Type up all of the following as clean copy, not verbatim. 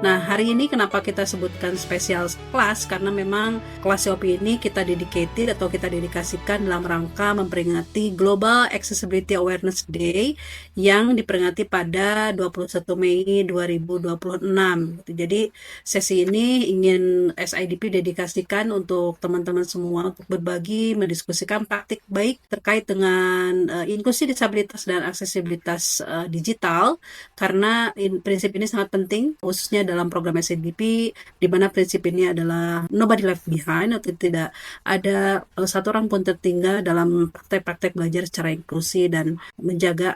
Nah, hari ini kenapa kita sebutkan spesial kelas? Karena memang kelas COP ini kita dedicated atau kita dedikasikan dalam rangka memperingati Global Accessibility Awareness Day yang diperingati pada 21 Mei 2026. Jadi, sesi ini ingin SIDP dedikasikan untuk teman-teman semua untuk berbagi, mendiskusikan praktik baik terkait dengan inklusi disabilitas dan aksesibilitas digital, karena prinsip ini sangat penting khususnya dalam program SIDP, di mana prinsip ini adalah nobody left behind atau tidak ada satu orang pun tertinggal dalam praktek-praktek belajar secara inklusi dan menjaga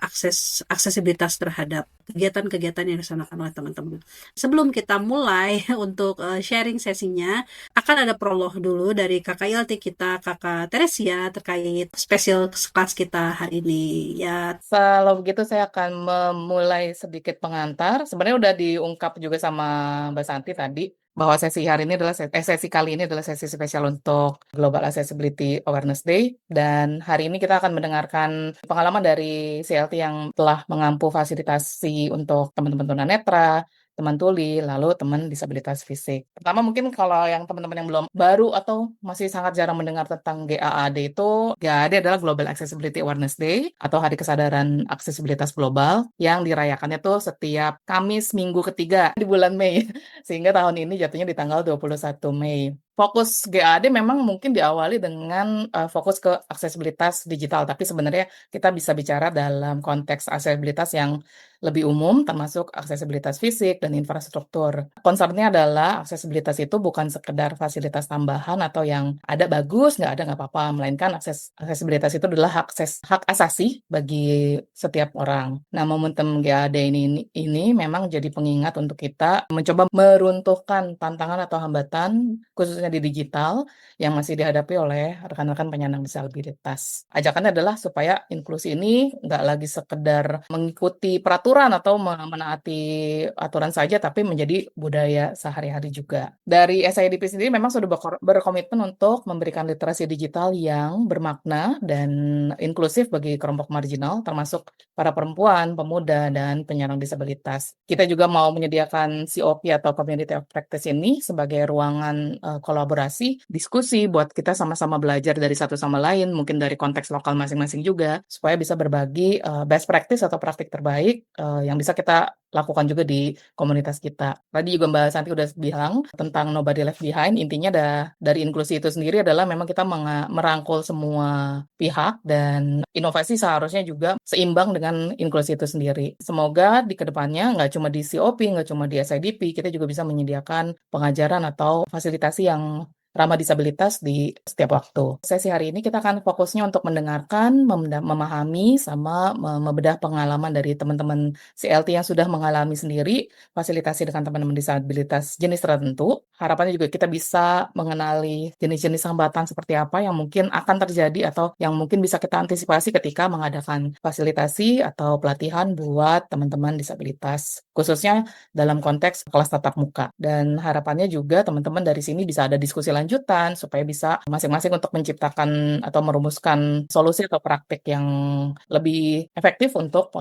aksesibilitas terhadap kegiatan-kegiatan yang dilaksanakan oleh teman-teman. Sebelum kita mulai untuk sharing sesinya, akan ada prolog dulu dari Kakak ILT kita, Kakak Teresia, terkait spesial kelas kita hari ini. Ya, Kalau begitu saya akan memulai sedikit pengantar. Sebenarnya udah diungkap juga sama Mbak Santi tadi bahwa sesi hari ini adalah sesi kali ini adalah sesi spesial untuk Global Accessibility Awareness Day, dan hari ini kita akan mendengarkan pengalaman dari CLT yang telah mengampu fasilitasi untuk teman-teman tunanetra, teman tuli, lalu teman disabilitas fisik. Pertama mungkin kalau yang teman-teman yang belum baru atau masih sangat jarang mendengar tentang GAAD itu, GAAD adalah Global Accessibility Awareness Day atau Hari Kesadaran Aksesibilitas Global yang dirayakannya tuh setiap Kamis minggu ketiga di bulan Mei. Sehingga tahun ini jatuhnya di tanggal 21 Mei. Fokus GAD memang mungkin diawali dengan fokus ke aksesibilitas digital, tapi sebenarnya kita bisa bicara dalam konteks aksesibilitas yang lebih umum, termasuk aksesibilitas fisik dan infrastruktur. Concernnya adalah aksesibilitas itu bukan sekedar fasilitas tambahan atau yang ada bagus, nggak ada nggak apa-apa, melainkan aksesibilitas itu adalah hak asasi bagi setiap orang. Nah, momentum GAD ini memang jadi pengingat untuk kita mencoba meruntuhkan tantangan atau hambatan, khususnya di digital, yang masih dihadapi oleh rekan-rekan penyandang disabilitas. Ajakannya adalah supaya inklusi ini nggak lagi sekedar mengikuti peraturan atau menaati aturan saja, tapi menjadi budaya sehari-hari juga. Dari SIDP sendiri memang sudah berkomitmen untuk memberikan literasi digital yang bermakna dan inklusif bagi kelompok marginal, termasuk para perempuan, pemuda, dan penyandang disabilitas. Kita juga mau menyediakan COP atau Community of Practice ini sebagai ruangan kolaborasi, diskusi buat kita sama-sama belajar dari satu sama lain, mungkin dari konteks lokal masing-masing juga, supaya bisa berbagi best practice atau praktik terbaik yang bisa kita lakukan juga di komunitas kita. Tadi juga Mbak Santi udah bilang tentang nobody left behind, intinya dari inklusi itu sendiri adalah memang kita merangkul semua pihak, dan inovasi seharusnya juga seimbang dengan inklusi itu sendiri. Semoga di kedepannya nggak cuma di COP, nggak cuma di SIDP, kita juga bisa menyediakan pengajaran atau fasilitasi yang ramah disabilitas di setiap waktu. Sesi hari ini kita akan fokusnya untuk mendengarkan, memahami, sama membedah pengalaman dari teman-teman CLT yang sudah mengalami sendiri fasilitasi dengan teman-teman disabilitas jenis tertentu. Harapannya juga kita bisa mengenali jenis-jenis hambatan seperti apa yang mungkin akan terjadi atau yang mungkin bisa kita antisipasi ketika mengadakan fasilitasi atau pelatihan buat teman-teman disabilitas, khususnya dalam konteks kelas tatap muka. Dan harapannya juga teman-teman dari sini bisa ada diskusi lanjutan supaya bisa masing-masing untuk menciptakan atau merumuskan solusi atau praktik yang lebih efektif untuk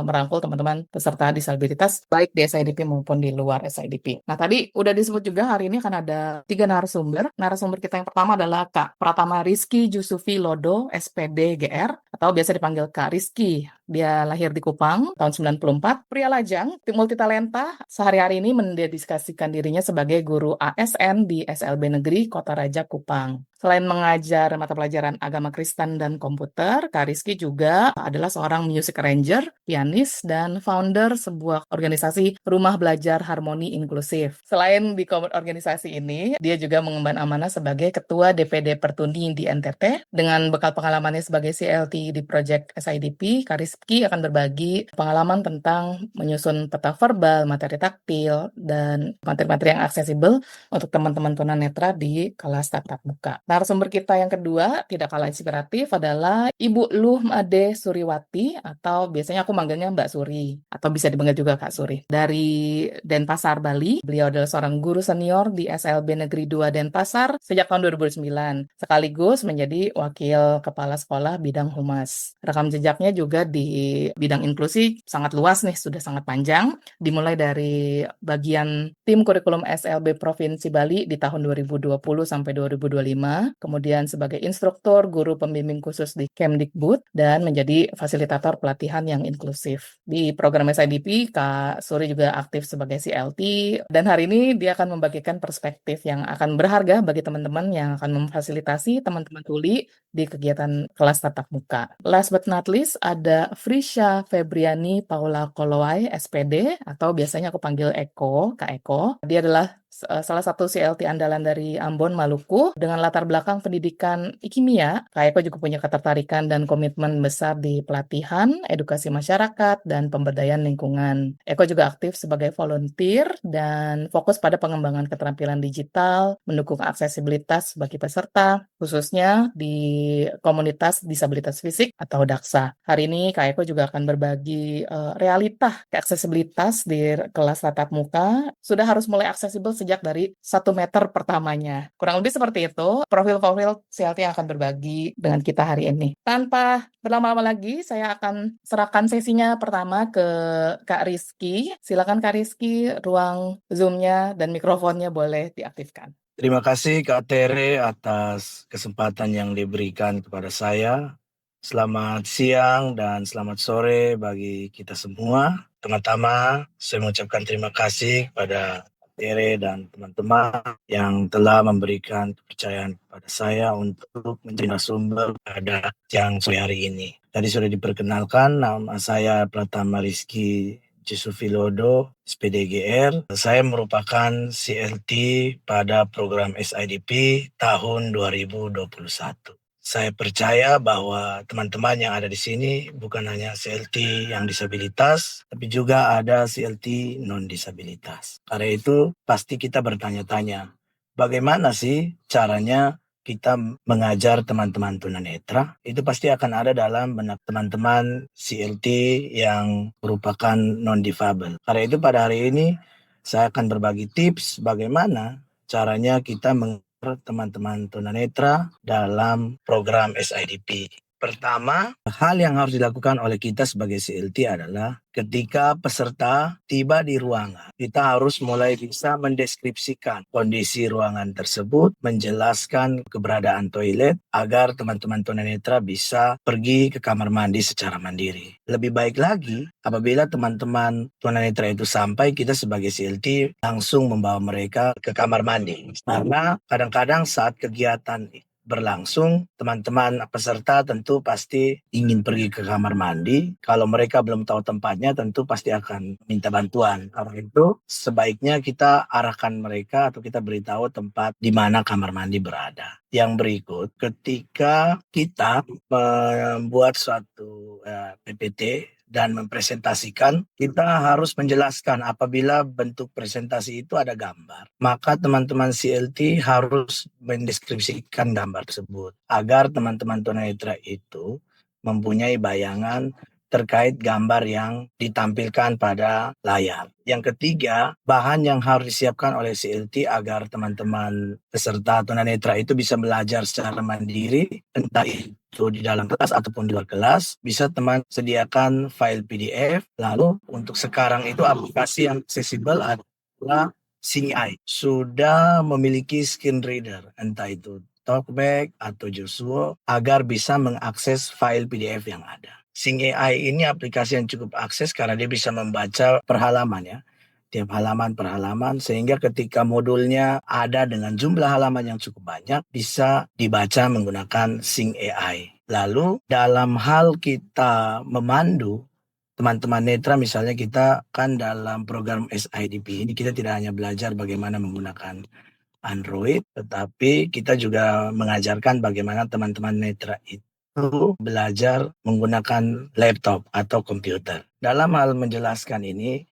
merangkul teman-teman peserta disabilitas baik di SIDP maupun di luar SIDP. Nah, tadi udah disebut juga hari ini akan ada 3 narasumber. Narasumber kita yang pertama adalah Kak Pratama Rizky Jusufi Lodo, SPD GR, atau biasa dipanggil Kak Rizky. Dia lahir di Kupang tahun 94. Pria lajang, multitalenta, sehari-hari ini mendedikasikan dirinya sebagai guru ASN di SLB Negeri Kota Raja Kupang. Selain mengajar mata pelajaran agama Kristen dan komputer, Kak Rizky juga adalah seorang music arranger, pianis, dan founder sebuah organisasi Rumah Belajar Harmoni Inklusif. Selain di organisasi ini, dia juga mengemban amanah sebagai Ketua DPD Pertuni di NTT. Dengan bekal pengalamannya sebagai CLT di Project SIDP, Kak Rizky akan berbagi pengalaman tentang menyusun peta verbal, materi taktil, dan materi-materi yang aksesibel untuk teman-teman tunanetra di kelas tatap muka. Narasumber kita yang kedua, tidak kalah inspiratif, adalah Ibu Luh Made Suriwati, atau biasanya aku manggilnya Mbak Suri, atau bisa dipanggil juga Kak Suri. Dari Denpasar, Bali, beliau adalah seorang guru senior di SLB Negeri 2 Denpasar sejak tahun 2009, sekaligus menjadi Wakil Kepala Sekolah Bidang Humas. Rekam jejaknya juga di di bidang inklusi sangat luas nih, sudah sangat panjang, dimulai dari bagian tim kurikulum SLB Provinsi Bali di tahun 2020 sampai 2025, kemudian sebagai instruktur guru pembimbing khusus di Kemdikbud, dan menjadi fasilitator pelatihan yang inklusif. Di program SIDP, Kak Suri juga aktif sebagai CLT, dan hari ini dia akan membagikan perspektif yang akan berharga bagi teman-teman yang akan memfasilitasi teman-teman tuli di kegiatan kelas tatap muka. Last but not least, ada Frisha Febriani Paula Kolowai, SPD, atau biasanya aku panggil Eko, Kak Eko. Dia adalah salah satu CLT andalan dari Ambon, Maluku. Dengan latar belakang pendidikan kimia, Kak Eko juga punya ketertarikan dan komitmen besar di pelatihan, edukasi masyarakat, dan pemberdayaan lingkungan. Eko juga aktif sebagai volunteer dan fokus pada pengembangan keterampilan digital, mendukung aksesibilitas bagi peserta, khususnya di komunitas disabilitas fisik atau DAKSA. Hari ini Kak Eko juga akan berbagi realita keaksesibilitas di kelas tatap muka. Sudah harus mulai aksesibel sejak dari 1 meter pertamanya. Kurang lebih seperti itu profil-profil CLT yang akan berbagi dengan kita hari ini. Tanpa berlama-lama lagi, saya akan serahkan sesinya pertama ke Kak Rizky. Silakan Kak Rizky, ruang Zoom-nya dan mikrofonnya boleh diaktifkan. Terima kasih Kak Tere atas kesempatan yang diberikan kepada saya. Selamat siang dan selamat sore bagi kita semua. Pertama-tama saya mengucapkan terima kasih kepada Kak Tere dan teman-teman yang telah memberikan kepercayaan kepada saya untuk menjadi narasumber pada siang sore hari ini. Tadi sudah diperkenalkan, nama saya Pratama Rizky Jesufilodo, SPDGR. Saya merupakan CLT pada program SIDP tahun 2021. Saya percaya bahwa teman-teman yang ada di sini bukan hanya CLT yang disabilitas, tapi juga ada CLT non-disabilitas. Karena itu pasti kita bertanya-tanya, bagaimana sih caranya kita mengajar teman-teman tunanetra? Itu pasti akan ada dalam benak teman-teman CLT yang merupakan non-difabel. Karena itu pada hari ini saya akan berbagi tips bagaimana caranya kita mengajar teman-teman tunanetra dalam program SIDP. Pertama, hal yang harus dilakukan oleh kita sebagai CLT adalah ketika peserta tiba di ruangan, kita harus mulai bisa mendeskripsikan kondisi ruangan tersebut, menjelaskan keberadaan toilet agar teman-teman tunanetra bisa pergi ke kamar mandi secara mandiri. Lebih baik lagi apabila teman-teman tunanetra itu sampai, kita sebagai CLT langsung membawa mereka ke kamar mandi. Karena kadang-kadang saat kegiatan berlangsung, teman-teman peserta tentu pasti ingin pergi ke kamar mandi. Kalau mereka belum tahu tempatnya, tentu pasti akan minta bantuan. Karena itu sebaiknya kita arahkan mereka atau kita beritahu tempat di mana kamar mandi berada. Yang berikut, ketika kita membuat suatu PPT dan mempresentasikan, kita harus menjelaskan apabila bentuk presentasi itu ada gambar. Maka teman-teman CLT harus mendeskripsikan gambar tersebut agar teman-teman tunanetra itu mempunyai bayangan terkait gambar yang ditampilkan pada layar. Yang ketiga, bahan yang harus disiapkan oleh CLT agar teman-teman peserta tunanetra itu bisa belajar secara mandiri, entah itu di dalam kelas ataupun di luar kelas, bisa teman sediakan file PDF. Lalu untuk sekarang itu aplikasi yang aksesibel adalah SingEye. Sudah memiliki screen reader, entah itu Talkback atau Joshua, agar bisa mengakses file PDF yang ada. SingAI ini aplikasi yang cukup akses karena dia bisa membaca per halaman ya. Tiap halaman per halaman, sehingga ketika modulnya ada dengan jumlah halaman yang cukup banyak, bisa dibaca menggunakan SingAI. Lalu dalam hal kita memandu teman-teman netra, misalnya kita kan dalam program SIDP ini kita tidak hanya belajar bagaimana menggunakan Android, tetapi kita juga mengajarkan bagaimana teman-teman netra itu belajar menggunakan laptop atau komputer. Dalam hal menjelaskan ini,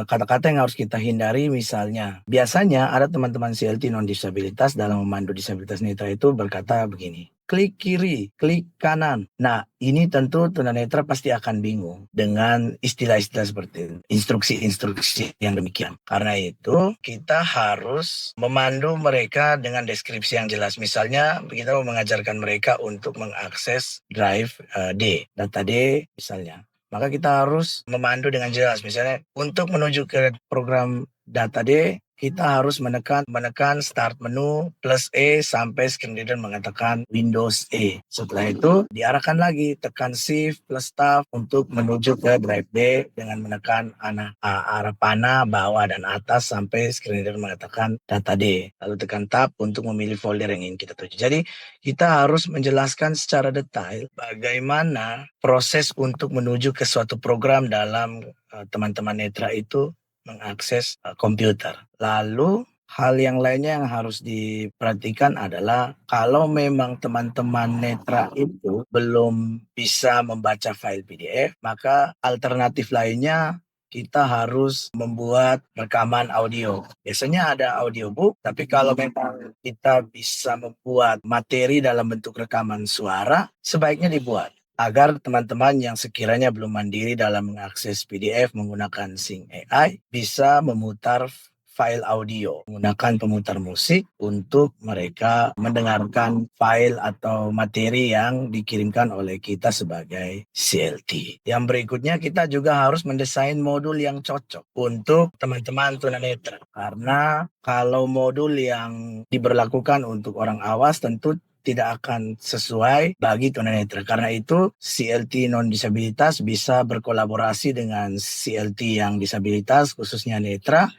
kata-kata yang harus kita hindari misalnya, biasanya ada teman-teman CLT non-disabilitas dalam memandu disabilitas netra itu berkata begini, klik kiri, klik kanan. Nah, ini tentu tunanetra pasti akan bingung dengan istilah-istilah seperti itu, instruksi-instruksi yang demikian. Karena itu, kita harus memandu mereka dengan deskripsi yang jelas. Misalnya, kita mau mengajarkan mereka untuk mengakses drive D, data D misalnya. maka kita harus memandu dengan jelas. Misalnya untuk menuju ke program data D, kita harus menekan start menu plus E sampai screen reader mengatakan Windows E. Setelah itu diarahkan lagi tekan Shift plus Tab untuk menuju ke drive D dengan menekan arah panah bawah dan atas sampai screen reader mengatakan data D. Lalu tekan Tab untuk memilih folder yang ingin kita tuju. Jadi kita harus menjelaskan secara detail bagaimana proses untuk menuju ke suatu program dalam teman-teman netra itu mengakses komputer. Lalu hal yang lainnya yang harus diperhatikan adalah kalau memang teman-teman netra itu belum bisa membaca file PDF, maka alternatif lainnya kita harus membuat rekaman audio. Biasanya ada audiobook, tapi kalau memang kita bisa membuat materi dalam bentuk rekaman suara, sebaiknya dibuat agar teman-teman yang sekiranya belum mandiri dalam mengakses PDF menggunakan Sing AI bisa memutar file audio menggunakan pemutar musik untuk mereka mendengarkan file atau materi yang dikirimkan oleh kita sebagai CLT. Yang berikutnya kita juga harus mendesain modul yang cocok untuk teman-teman tunanetra. Karena kalau modul yang diberlakukan untuk orang awas tentu tidak akan sesuai bagi tunanetra. Karena itu CLT non-disabilitas bisa berkolaborasi dengan CLT yang disabilitas khususnya netra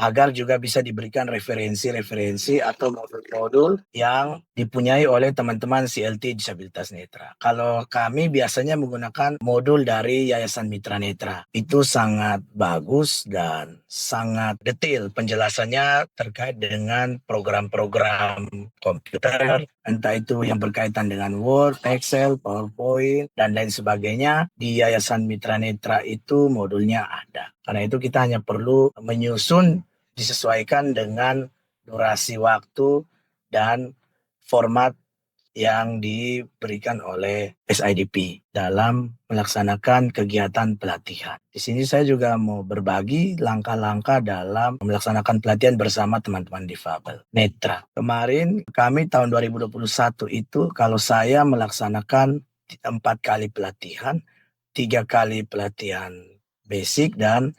agar juga bisa diberikan referensi-referensi atau modul-modul yang dipunyai oleh teman-teman CLT disabilitas netra. Kalau kami biasanya menggunakan modul dari Yayasan Mitra Netra. Itu sangat bagus dan sangat detail penjelasannya terkait dengan program-program komputer, entah itu yang berkaitan dengan Word, Excel, PowerPoint, dan lain sebagainya. Di Yayasan Mitra Netra itu modulnya ada. Karena itu kita hanya perlu menyusun disesuaikan dengan durasi waktu dan format yang diberikan oleh SIDP dalam melaksanakan kegiatan pelatihan. Di sini saya juga mau berbagi langkah-langkah dalam melaksanakan pelatihan bersama teman-teman difabel netra. Kemarin kami tahun 2021 itu kalau saya melaksanakan 4 kali pelatihan, 3 kali pelatihan basic dan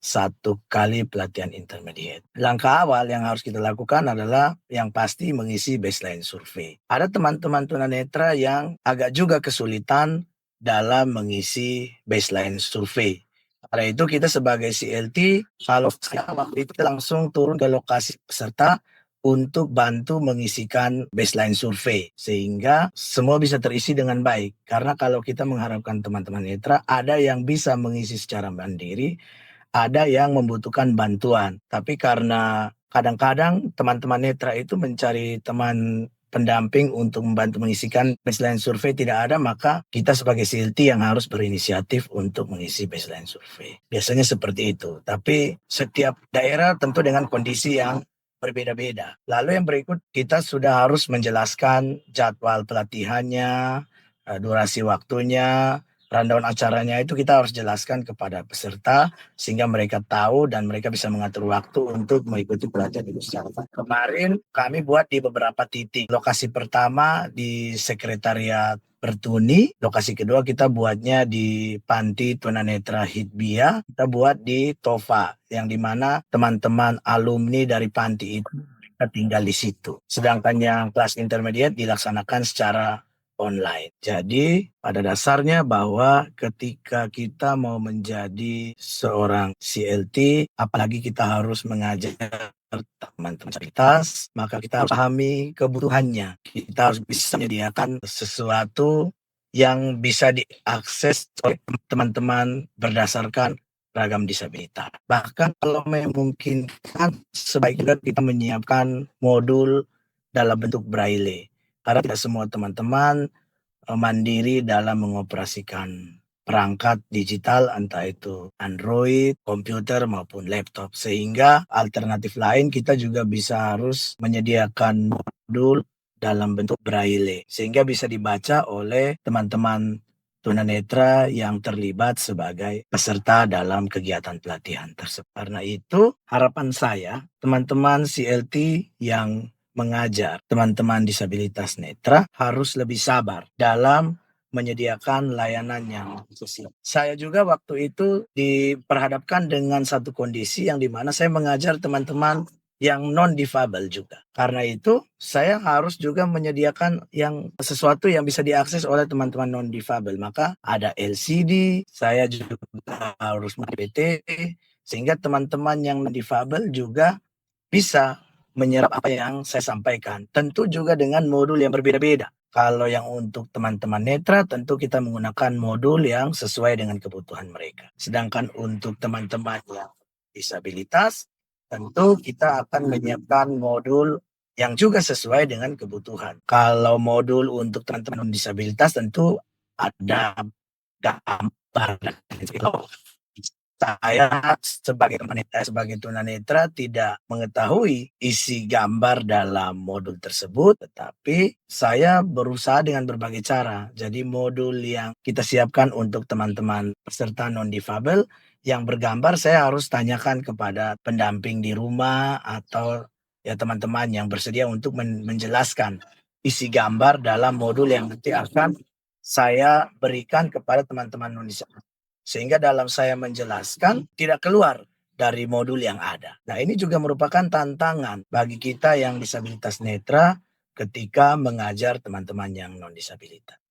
1 kali pelatihan intermediate. Langkah awal yang harus kita lakukan adalah yang pasti mengisi baseline survei. Ada teman-teman tunanetra yang agak juga kesulitan dalam mengisi baseline survei. Karena itu kita sebagai CLT, kalau waktu itu langsung turun ke lokasi peserta untuk bantu mengisikan baseline survei sehingga semua bisa terisi dengan baik. Karena kalau kita mengharapkan teman-teman netra, ada yang bisa mengisi secara mandiri, ada yang membutuhkan bantuan. Tapi karena kadang-kadang teman-teman netra itu mencari teman pendamping untuk membantu mengisikan baseline survei tidak ada, maka kita sebagai CLT yang harus berinisiatif untuk mengisi baseline survei. Biasanya seperti itu. Tapi setiap daerah tentu dengan kondisi yang berbeda-beda. Lalu yang berikut kita sudah harus menjelaskan jadwal pelatihannya, durasi waktunya, rundown acaranya itu kita harus jelaskan kepada peserta sehingga mereka tahu dan mereka bisa mengatur waktu untuk mengikuti pelatihan itu secara baik. Kemarin kami buat di beberapa titik. Lokasi pertama di Sekretariat Pertuni, lokasi kedua kita buatnya di Panti Tunanetra Hidbia, kita buat di Tova yang dimana teman-teman alumni dari panti itu kita tinggal di situ. Sedangkan yang kelas intermediate dilaksanakan secara online. Jadi pada dasarnya bahwa ketika kita mau menjadi seorang CLT, apalagi kita harus mengajar teman-teman disabilitas, maka kita harus pahami kebutuhannya. Kita harus bisa menyediakan sesuatu yang bisa diakses oleh teman-teman berdasarkan ragam disabilitas. Bahkan kalau memungkinkan, sebaiknya kita menyiapkan modul dalam bentuk braille. Karena tidak semua teman-teman mandiri dalam mengoperasikan perangkat digital, entah itu Android, komputer maupun laptop. Sehingga alternatif lain kita juga bisa harus menyediakan modul dalam bentuk braille. Sehingga bisa dibaca oleh teman-teman tunanetra yang terlibat sebagai peserta dalam kegiatan pelatihan tersebut. Karena itu harapan saya teman-teman CLT yang mengajar teman-teman disabilitas netra harus lebih sabar dalam menyediakan layanan yang khusus. Saya juga waktu itu diperhadapkan dengan satu kondisi yang dimana saya mengajar teman-teman yang non-difabel juga. Karena itu, saya harus juga menyediakan yang sesuatu yang bisa diakses oleh teman-teman non-difabel. Maka ada LCD, saya juga harus pakai PT, sehingga teman-teman yang non-difabel juga bisa menyerap apa yang saya sampaikan. Tentu juga dengan modul yang berbeda-beda. Kalau yang untuk teman-teman netra, tentu kita menggunakan modul yang sesuai dengan kebutuhan mereka. Sedangkan untuk teman-teman yang disabilitas, tentu kita akan menyiapkan modul yang juga sesuai dengan kebutuhan. Kalau modul untuk teman-teman disabilitas, tentu ada gambar. Saya sebagai tunanetra tidak mengetahui isi gambar dalam modul tersebut, tetapi saya berusaha dengan berbagai cara. Jadi modul yang kita siapkan untuk teman-teman peserta non-difabel yang bergambar, saya harus tanyakan kepada pendamping di rumah atau ya teman-teman yang bersedia untuk menjelaskan isi gambar dalam modul yang nanti akan saya berikan kepada teman-teman non-difabel. Sehingga dalam saya menjelaskan tidak keluar dari modul yang ada. Nah, ini juga merupakan tantangan bagi kita yang disabilitas netra ketika mengajar teman-teman yang non-disabilitas.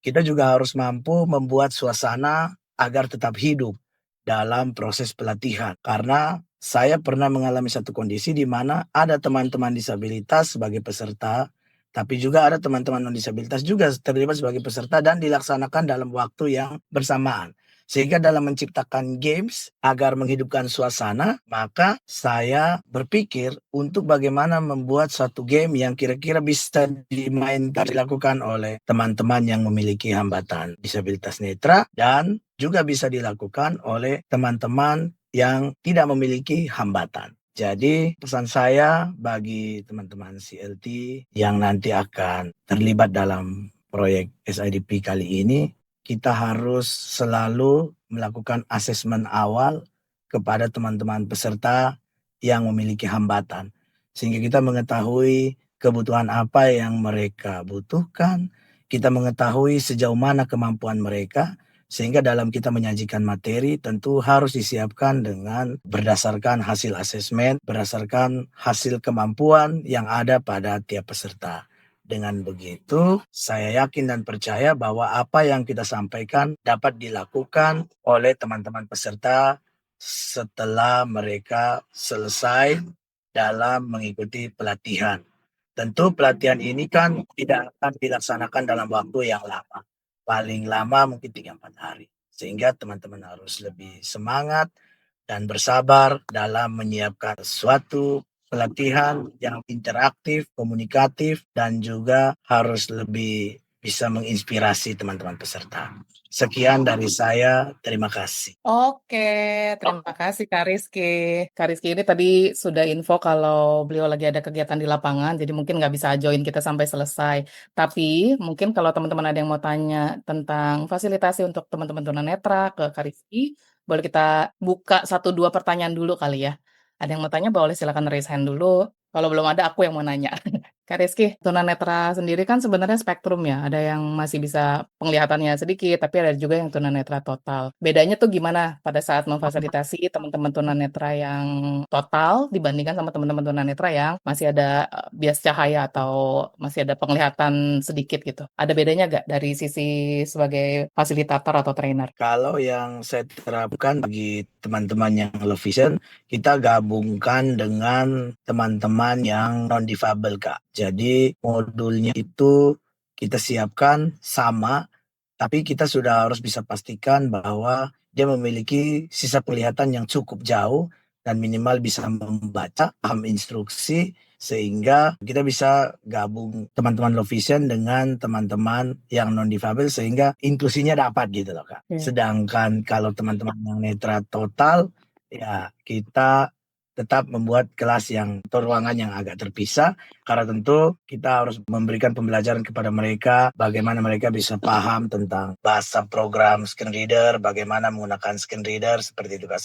Kita juga harus mampu membuat suasana agar tetap hidup dalam proses pelatihan. Karena saya pernah mengalami satu kondisi di mana ada teman-teman disabilitas sebagai peserta, tapi juga ada teman-teman non-disabilitas juga terlibat sebagai peserta dan dilaksanakan dalam waktu yang bersamaan. Sehingga dalam menciptakan games agar menghidupkan suasana, maka saya berpikir untuk bagaimana membuat suatu game yang kira-kira bisa dilakukan oleh teman-teman yang memiliki hambatan disabilitas netra dan juga bisa dilakukan oleh teman-teman yang tidak memiliki hambatan. Jadi pesan saya bagi teman-teman CLT yang nanti akan terlibat dalam proyek SIDP kali ini, kita harus selalu melakukan asesmen awal kepada teman-teman peserta yang memiliki hambatan. Sehingga kita mengetahui kebutuhan apa yang mereka butuhkan, kita mengetahui sejauh mana kemampuan mereka, sehingga dalam kita menyajikan materi tentu harus disiapkan dengan berdasarkan hasil asesmen, berdasarkan hasil kemampuan yang ada pada tiap peserta. Dengan begitu, saya yakin dan percaya bahwa apa yang kita sampaikan dapat dilakukan oleh teman-teman peserta setelah mereka selesai dalam mengikuti pelatihan. Tentu pelatihan ini kan tidak akan dilaksanakan dalam waktu yang lama. Paling lama mungkin 3-4 hari. Sehingga teman-teman harus lebih semangat dan bersabar dalam menyiapkan suatu pelatihan yang interaktif, komunikatif, dan juga harus lebih bisa menginspirasi teman-teman peserta. Sekian dari saya, terima kasih. Oke, terima kasih Kak Rizky. Kak Rizky ini tadi sudah info kalau beliau lagi ada kegiatan di lapangan, jadi mungkin nggak bisa join kita sampai selesai. Tapi mungkin kalau teman-teman ada yang mau tanya tentang fasilitasi untuk teman-teman tunanetra ke Kak Rizky, boleh kita buka 1-2 pertanyaan dulu kali ya. Ada yang mau tanya boleh silakan raise hand dulu. Kalau belum ada aku yang mau nanya. Kak Rizky, tunanetra sendiri kan sebenarnya spektrum ya. Ada yang masih bisa penglihatannya sedikit, tapi ada juga yang tunanetra total. Bedanya tuh gimana pada saat memfasilitasi teman-teman tunanetra yang total dibandingkan sama teman-teman tunanetra yang masih ada bias cahaya atau masih ada penglihatan sedikit gitu. Ada bedanya gak dari sisi sebagai fasilitator atau trainer? Kalau yang saya terapkan bagi teman-teman yang low vision, kita gabungkan dengan teman-teman yang non-difabel, Kak. Jadi modulnya itu kita siapkan sama, tapi kita sudah harus bisa pastikan bahwa dia memiliki sisa penglihatan yang cukup jauh dan minimal bisa membaca, paham instruksi, sehingga kita bisa gabung teman-teman low vision dengan teman-teman yang non-difabel sehingga inklusinya dapat gitu loh, Kak. Sedangkan kalau teman-teman yang netra total, ya kita tetap membuat kelas yang atau ruangan yang agak terpisah karena tentu kita harus memberikan pembelajaran kepada mereka bagaimana mereka bisa paham tentang bahasa program screen reader, bagaimana menggunakan screen reader seperti itu, Kak.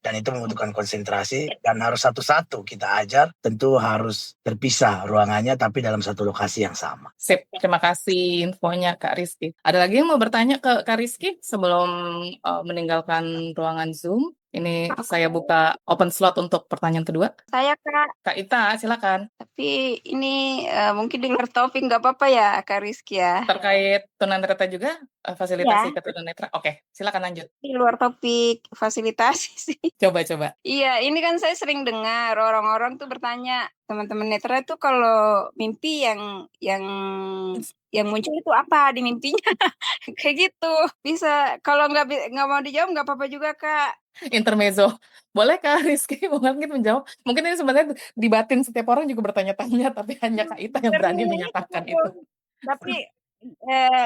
dan itu membutuhkan konsentrasi dan harus satu-satu kita ajar, tentu harus terpisah ruangannya tapi dalam satu lokasi yang sama. Sip, terima kasih infonya Kak Rizky. Ada lagi yang mau bertanya ke Kak Rizky sebelum meninggalkan ruangan Zoom? Ini saya buka open slot untuk pertanyaan kedua. Saya Kak, Kak Ita, silakan. tapi ini mungkin di luar topik nggak apa-apa ya Kak Rizky ya? Terkait tunanetra juga, fasilitasi Iya, ke tunanetra. Oke, silakan lanjut. di luar topik fasilitasi sih. Coba. Iya, ini kan saya sering dengar orang-orang tuh bertanya, teman-teman netra itu kalau mimpi yang muncul itu apa di mimpinya? Kayak gitu. Bisa kalau nggak mau dijawab nggak apa-apa juga Kak. Intermezzo. Boleh Kak Rizky mungkin menjawab? Mungkin ini sebenarnya di batin setiap orang juga bertanya-tanya, tapi hanya Kak Ita yang berani Sebenarnya menyatakan itu. itu. Tapi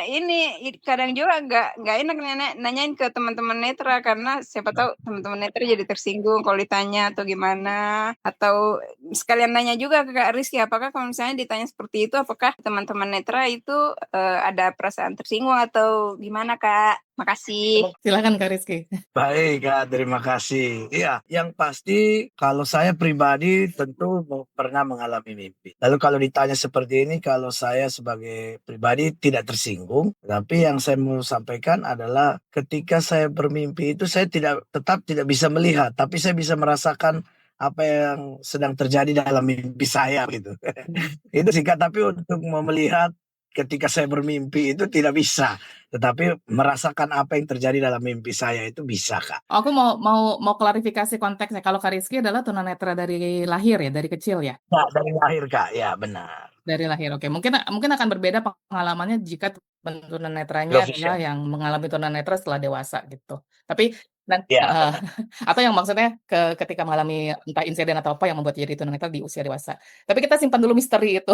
ini kadang juga nggak enak nanyain ke teman-teman netra karena siapa tahu teman-teman netra jadi tersinggung kalau ditanya atau gimana, atau sekalian nanya juga ke Kak Rizky apakah kalau misalnya ditanya seperti itu apakah teman-teman netra itu ada perasaan tersinggung atau gimana Kak? Makasih. Silakan Kak Rizky. Baik Kak, terima kasih. Iya, yang pasti kalau saya pribadi tentu pernah mengalami mimpi. Lalu kalau ditanya seperti ini, kalau saya sebagai pribadi tidak tersinggung, tapi yang saya mau sampaikan adalah ketika saya bermimpi itu saya tetap tidak bisa melihat, tapi saya bisa merasakan apa yang sedang terjadi dalam mimpi saya gitu. Itu sih Kak, tapi untuk melihat ketika saya bermimpi itu tidak bisa, tetapi merasakan apa yang terjadi dalam mimpi saya itu bisa Kak. Aku mau klarifikasi konteksnya. Kalau Kak Rizky adalah tunanetra dari lahir ya, dari kecil ya? Nah, dari lahir Kak, ya benar. Dari lahir, oke. Mungkin akan berbeda pengalamannya jika tunanetranya adalah Profesional. yang mengalami tunanetra setelah dewasa gitu. Tapi Ya, atau yang maksudnya ketika mengalami entah insiden atau apa yang membuat jadi tunanetra di usia dewasa. Tapi kita simpan dulu misteri itu.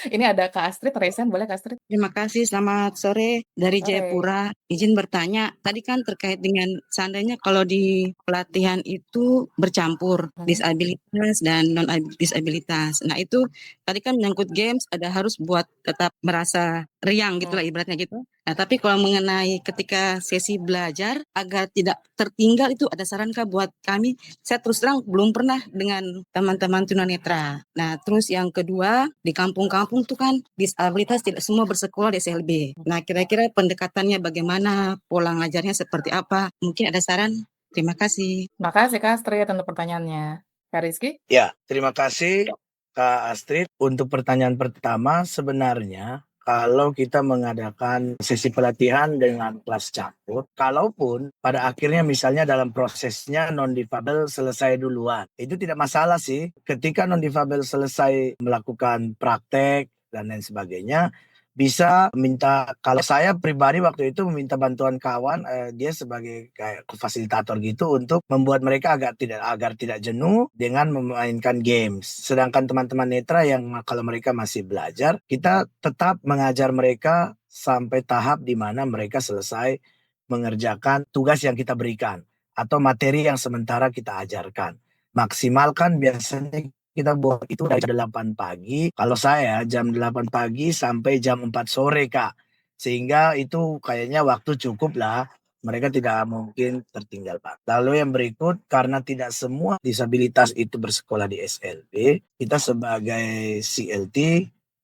Ini ada Kak Astrid, Resen, boleh Kak Astrid? Terima kasih, selamat sore dari Sore. Jayapura. Izin bertanya, tadi kan terkait dengan seandainya kalau di pelatihan itu bercampur disabilitas dan non-disabilitas. Nah itu tadi kan menyangkut games, ada harus buat tetap merasa riang gitu lah ibaratnya gitu. Nah tapi kalau mengenai ketika sesi belajar agar tidak tertinggal itu ada sarankah buat kami? Saya terus terang belum pernah dengan teman-teman tunanetra. Nah terus yang kedua, di kampung-kampung tuh kan disabilitas tidak semua bersekolah di SLB. Nah kira-kira pendekatannya bagaimana, pola ngajarnya seperti apa? Mungkin ada saran? Terima kasih. Makasih Kak Astrid untuk pertanyaannya. Kak Rizky? ya, terima kasih Kak Astrid. Untuk pertanyaan pertama, sebenarnya kalau kita mengadakan sesi pelatihan dengan kelas campur, kalaupun pada akhirnya misalnya dalam prosesnya non-difabel selesai duluan, itu tidak masalah sih. Ketika non-difabel selesai melakukan praktek dan lain sebagainya, bisa minta, kalau saya pribadi waktu itu meminta bantuan kawan, dia sebagai kayak fasilitator gitu untuk membuat mereka agar tidak jenuh dengan memainkan games. Sedangkan teman-teman netra yang kalau mereka masih belajar, kita tetap mengajar mereka sampai tahap di mana mereka selesai mengerjakan tugas yang kita berikan atau materi yang sementara kita ajarkan. Maksimalkan biasanya kita buat itu dari jam 8 pagi. Kalau saya jam 8 pagi sampai jam 4 sore Kak. Sehingga itu kayaknya waktu cukup lah. Mereka tidak mungkin tertinggal Pak. Lalu yang berikut, karena tidak semua disabilitas itu bersekolah di SLB, kita sebagai CLT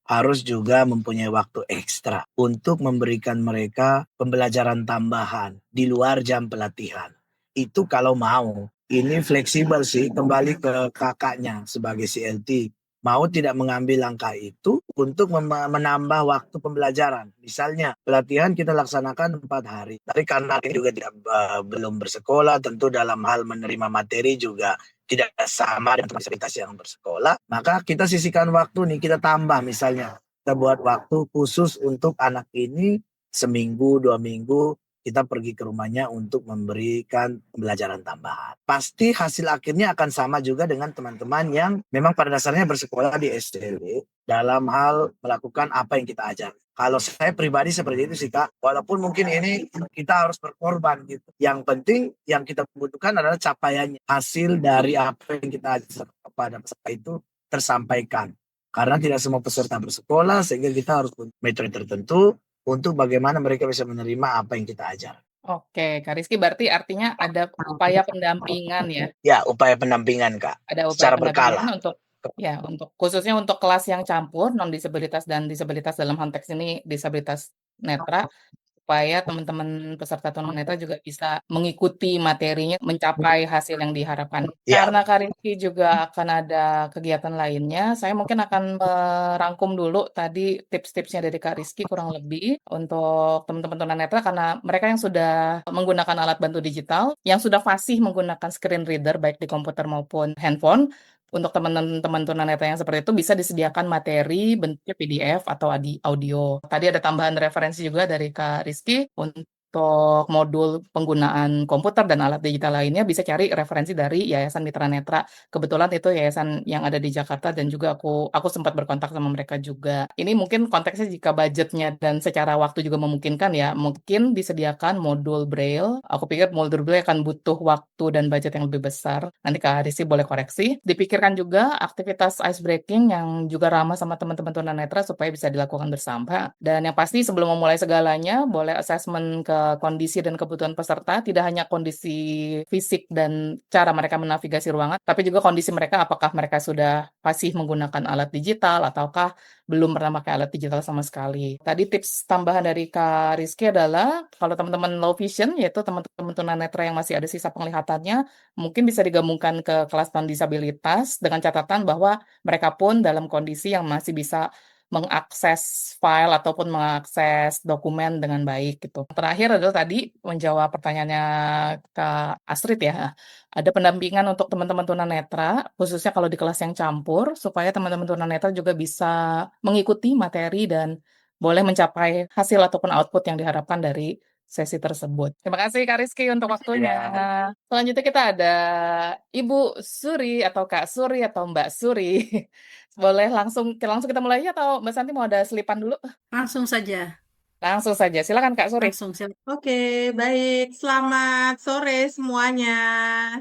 harus juga mempunyai waktu ekstra untuk memberikan mereka pembelajaran tambahan di luar jam pelatihan. Itu kalau mau. Ini fleksibel sih, kembali ke kakaknya sebagai CLT. Mau tidak mengambil langkah itu untuk menambah waktu pembelajaran. Misalnya pelatihan kita laksanakan 4 hari. Tapi karena ini juga belum bersekolah, tentu dalam hal menerima materi juga tidak sama dengan disabilitas yang bersekolah. Maka kita sisihkan waktu nih, kita tambah misalnya. Kita buat waktu khusus untuk anak ini seminggu, 2 minggu. Kita pergi ke rumahnya untuk memberikan pembelajaran tambahan. Pasti hasil akhirnya akan sama juga dengan teman-teman yang memang pada dasarnya bersekolah di SLB dalam hal melakukan apa yang kita ajar. Kalau saya pribadi seperti itu sih Kak, walaupun mungkin ini kita harus berkorban gitu. Yang penting yang kita butuhkan adalah capaiannya. Hasil dari apa yang kita ajar kepada peserta itu tersampaikan. Karena tidak semua peserta bersekolah, sehingga kita harus metode tertentu untuk bagaimana mereka bisa menerima apa yang kita ajar. Oke, Kak Rizky berarti artinya ada upaya pendampingan ya? Ya, upaya pendampingan, Kak, Ada upaya secara pendampingan berkala. untuk khususnya untuk kelas yang campur non-disabilitas dan disabilitas dalam konteks ini disabilitas netra, supaya teman-teman peserta tunanetra juga bisa mengikuti materinya, mencapai hasil yang diharapkan. Ya, Karena Kak Rizky juga akan ada kegiatan lainnya, saya mungkin akan merangkum dulu tadi tips-tipsnya dari Kak Rizky kurang lebih untuk teman-teman tunanetra karena mereka yang sudah menggunakan alat bantu digital, yang sudah fasih menggunakan screen reader baik di komputer maupun handphone, untuk teman-teman tunanetra yang seperti itu bisa disediakan materi bentuknya PDF atau audio. Tadi ada tambahan referensi juga dari Kak Rizky untuk modul penggunaan komputer dan alat digital lainnya bisa cari referensi dari Yayasan Mitra Netra. Kebetulan itu yayasan yang ada di Jakarta dan juga aku sempat berkontak sama mereka juga. Ini mungkin konteksnya jika budgetnya dan secara waktu juga memungkinkan ya, mungkin disediakan modul Braille. Aku pikir modul Braille akan butuh waktu dan budget yang lebih besar. Nanti Kak Rizky boleh koreksi. Dipikirkan juga aktivitas ice breaking yang juga ramah sama teman-teman tunanetra supaya bisa dilakukan bersama. Dan yang pasti sebelum memulai segalanya, boleh assessment ke kondisi dan kebutuhan peserta, tidak hanya kondisi fisik dan cara mereka menavigasi ruangan, tapi juga kondisi mereka apakah mereka sudah fasih menggunakan alat digital ataukah belum pernah pakai alat digital sama sekali. Tadi tips tambahan dari Kak Rizky adalah kalau teman-teman low vision, yaitu teman-teman tunanetra yang masih ada sisa penglihatannya, mungkin bisa digabungkan ke kelas non-disabilitas dengan catatan bahwa mereka pun dalam kondisi yang masih bisa mengakses file ataupun mengakses dokumen dengan baik gitu. Terakhir adalah tadi menjawab pertanyaannya Kak Astrid ya. Ada pendampingan untuk teman-teman tunanetra, khususnya kalau di kelas yang campur, supaya teman-teman tunanetra juga bisa mengikuti materi dan boleh mencapai hasil ataupun output yang diharapkan dari sesi tersebut. Terima kasih Kak Rizky untuk waktunya. ya. Selanjutnya kita ada Ibu Suri atau Kak Suri atau Mbak Suri. Boleh langsung kita mulai aja atau Mbak Santi mau ada selipan dulu? Langsung saja, Langsung saja. Silakan Kak Suri. langsung. Oke, baik. Selamat sore semuanya.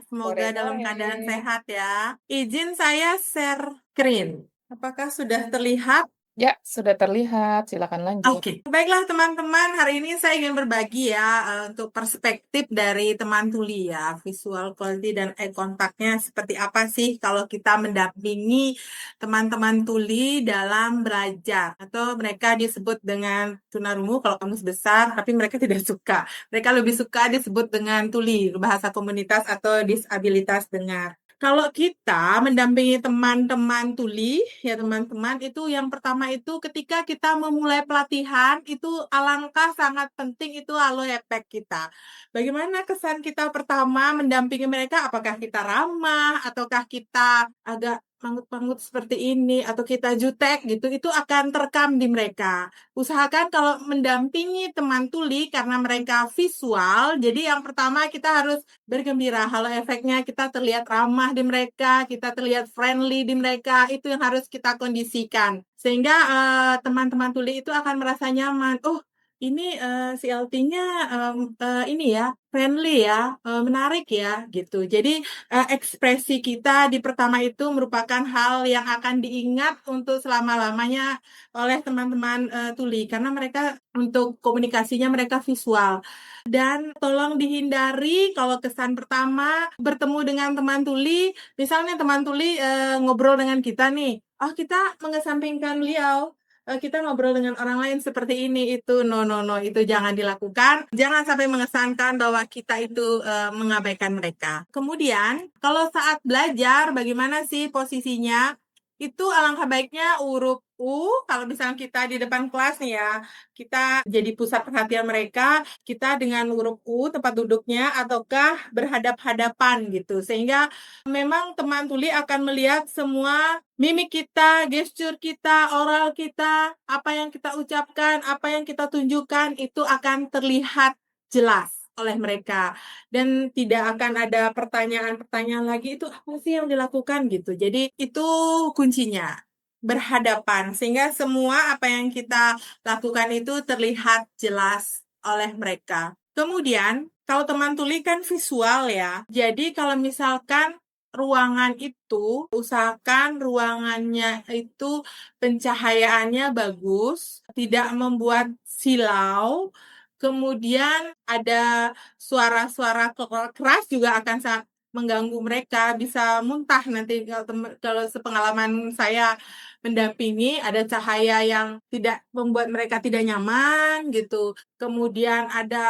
Semoga dalam keadaan Sore-sore. sehat ya. Izin saya share screen. Apakah sudah terlihat? Ya, sudah terlihat. Silakan lanjut. Oke, baiklah teman-teman. Hari ini saya ingin berbagi ya untuk perspektif dari teman tuli ya, visual quality dan eye contact-nya seperti apa sih kalau kita mendampingi teman-teman tuli dalam belajar atau mereka disebut dengan tunarungu kalau kamus besar, tapi mereka tidak suka. Mereka lebih suka disebut dengan tuli, bahasa komunitas atau disabilitas dengar. Kalau kita mendampingi teman-teman tuli, ya teman-teman, itu yang pertama itu ketika kita memulai pelatihan, itu alangkah sangat penting itu halo efek kita. Bagaimana kesan kita pertama mendampingi mereka? Apakah kita ramah, ataukah kita agak pangut-pangut seperti ini, atau kita jutek gitu, itu akan terekam di mereka. Usahakan kalau mendampingi teman tuli karena mereka visual, jadi yang pertama kita harus bergembira. Halo efeknya kita terlihat ramah di mereka, kita terlihat friendly di mereka, itu yang harus kita kondisikan. Sehingga teman-teman tuli itu akan merasa nyaman. Oh, ini si LT-nya ini ya, friendly ya, menarik ya, gitu. Jadi ekspresi kita di pertama itu merupakan hal yang akan diingat untuk selama-lamanya oleh teman-teman tuli karena mereka untuk komunikasinya mereka visual. Dan tolong dihindari kalau kesan pertama bertemu dengan teman tuli, misalnya teman tuli ngobrol dengan kita nih, oh kita mengesampingkan beliau. Kita ngobrol dengan orang lain seperti ini, itu no, itu jangan dilakukan. Jangan sampai mengesankan bahwa kita itu mengabaikan mereka. Kemudian, kalau saat belajar, bagaimana sih posisinya? Itu alangkah baiknya huruf U, kalau misalnya kita di depan kelas nih ya, kita jadi pusat perhatian mereka, kita dengan huruf U tempat duduknya, ataukah berhadap-hadapan gitu. Sehingga memang teman tuli akan melihat semua mimik kita, gestur kita, oral kita, apa yang kita ucapkan, apa yang kita tunjukkan, itu akan terlihat jelas oleh mereka. Dan tidak akan ada pertanyaan-pertanyaan lagi, itu apa sih yang dilakukan gitu. Jadi itu kuncinya, berhadapan. Sehingga semua apa yang kita lakukan itu terlihat jelas oleh mereka. Kemudian, kalau teman tuli kan visual ya. Jadi kalau misalkan ruangan itu, usahakan ruangannya itu pencahayaannya bagus, tidak membuat silau. Kemudian ada suara-suara keras juga akan sangat mengganggu mereka, bisa muntah nanti kalau sepengalaman saya mendampingi, ada cahaya yang tidak membuat mereka tidak nyaman gitu. Kemudian ada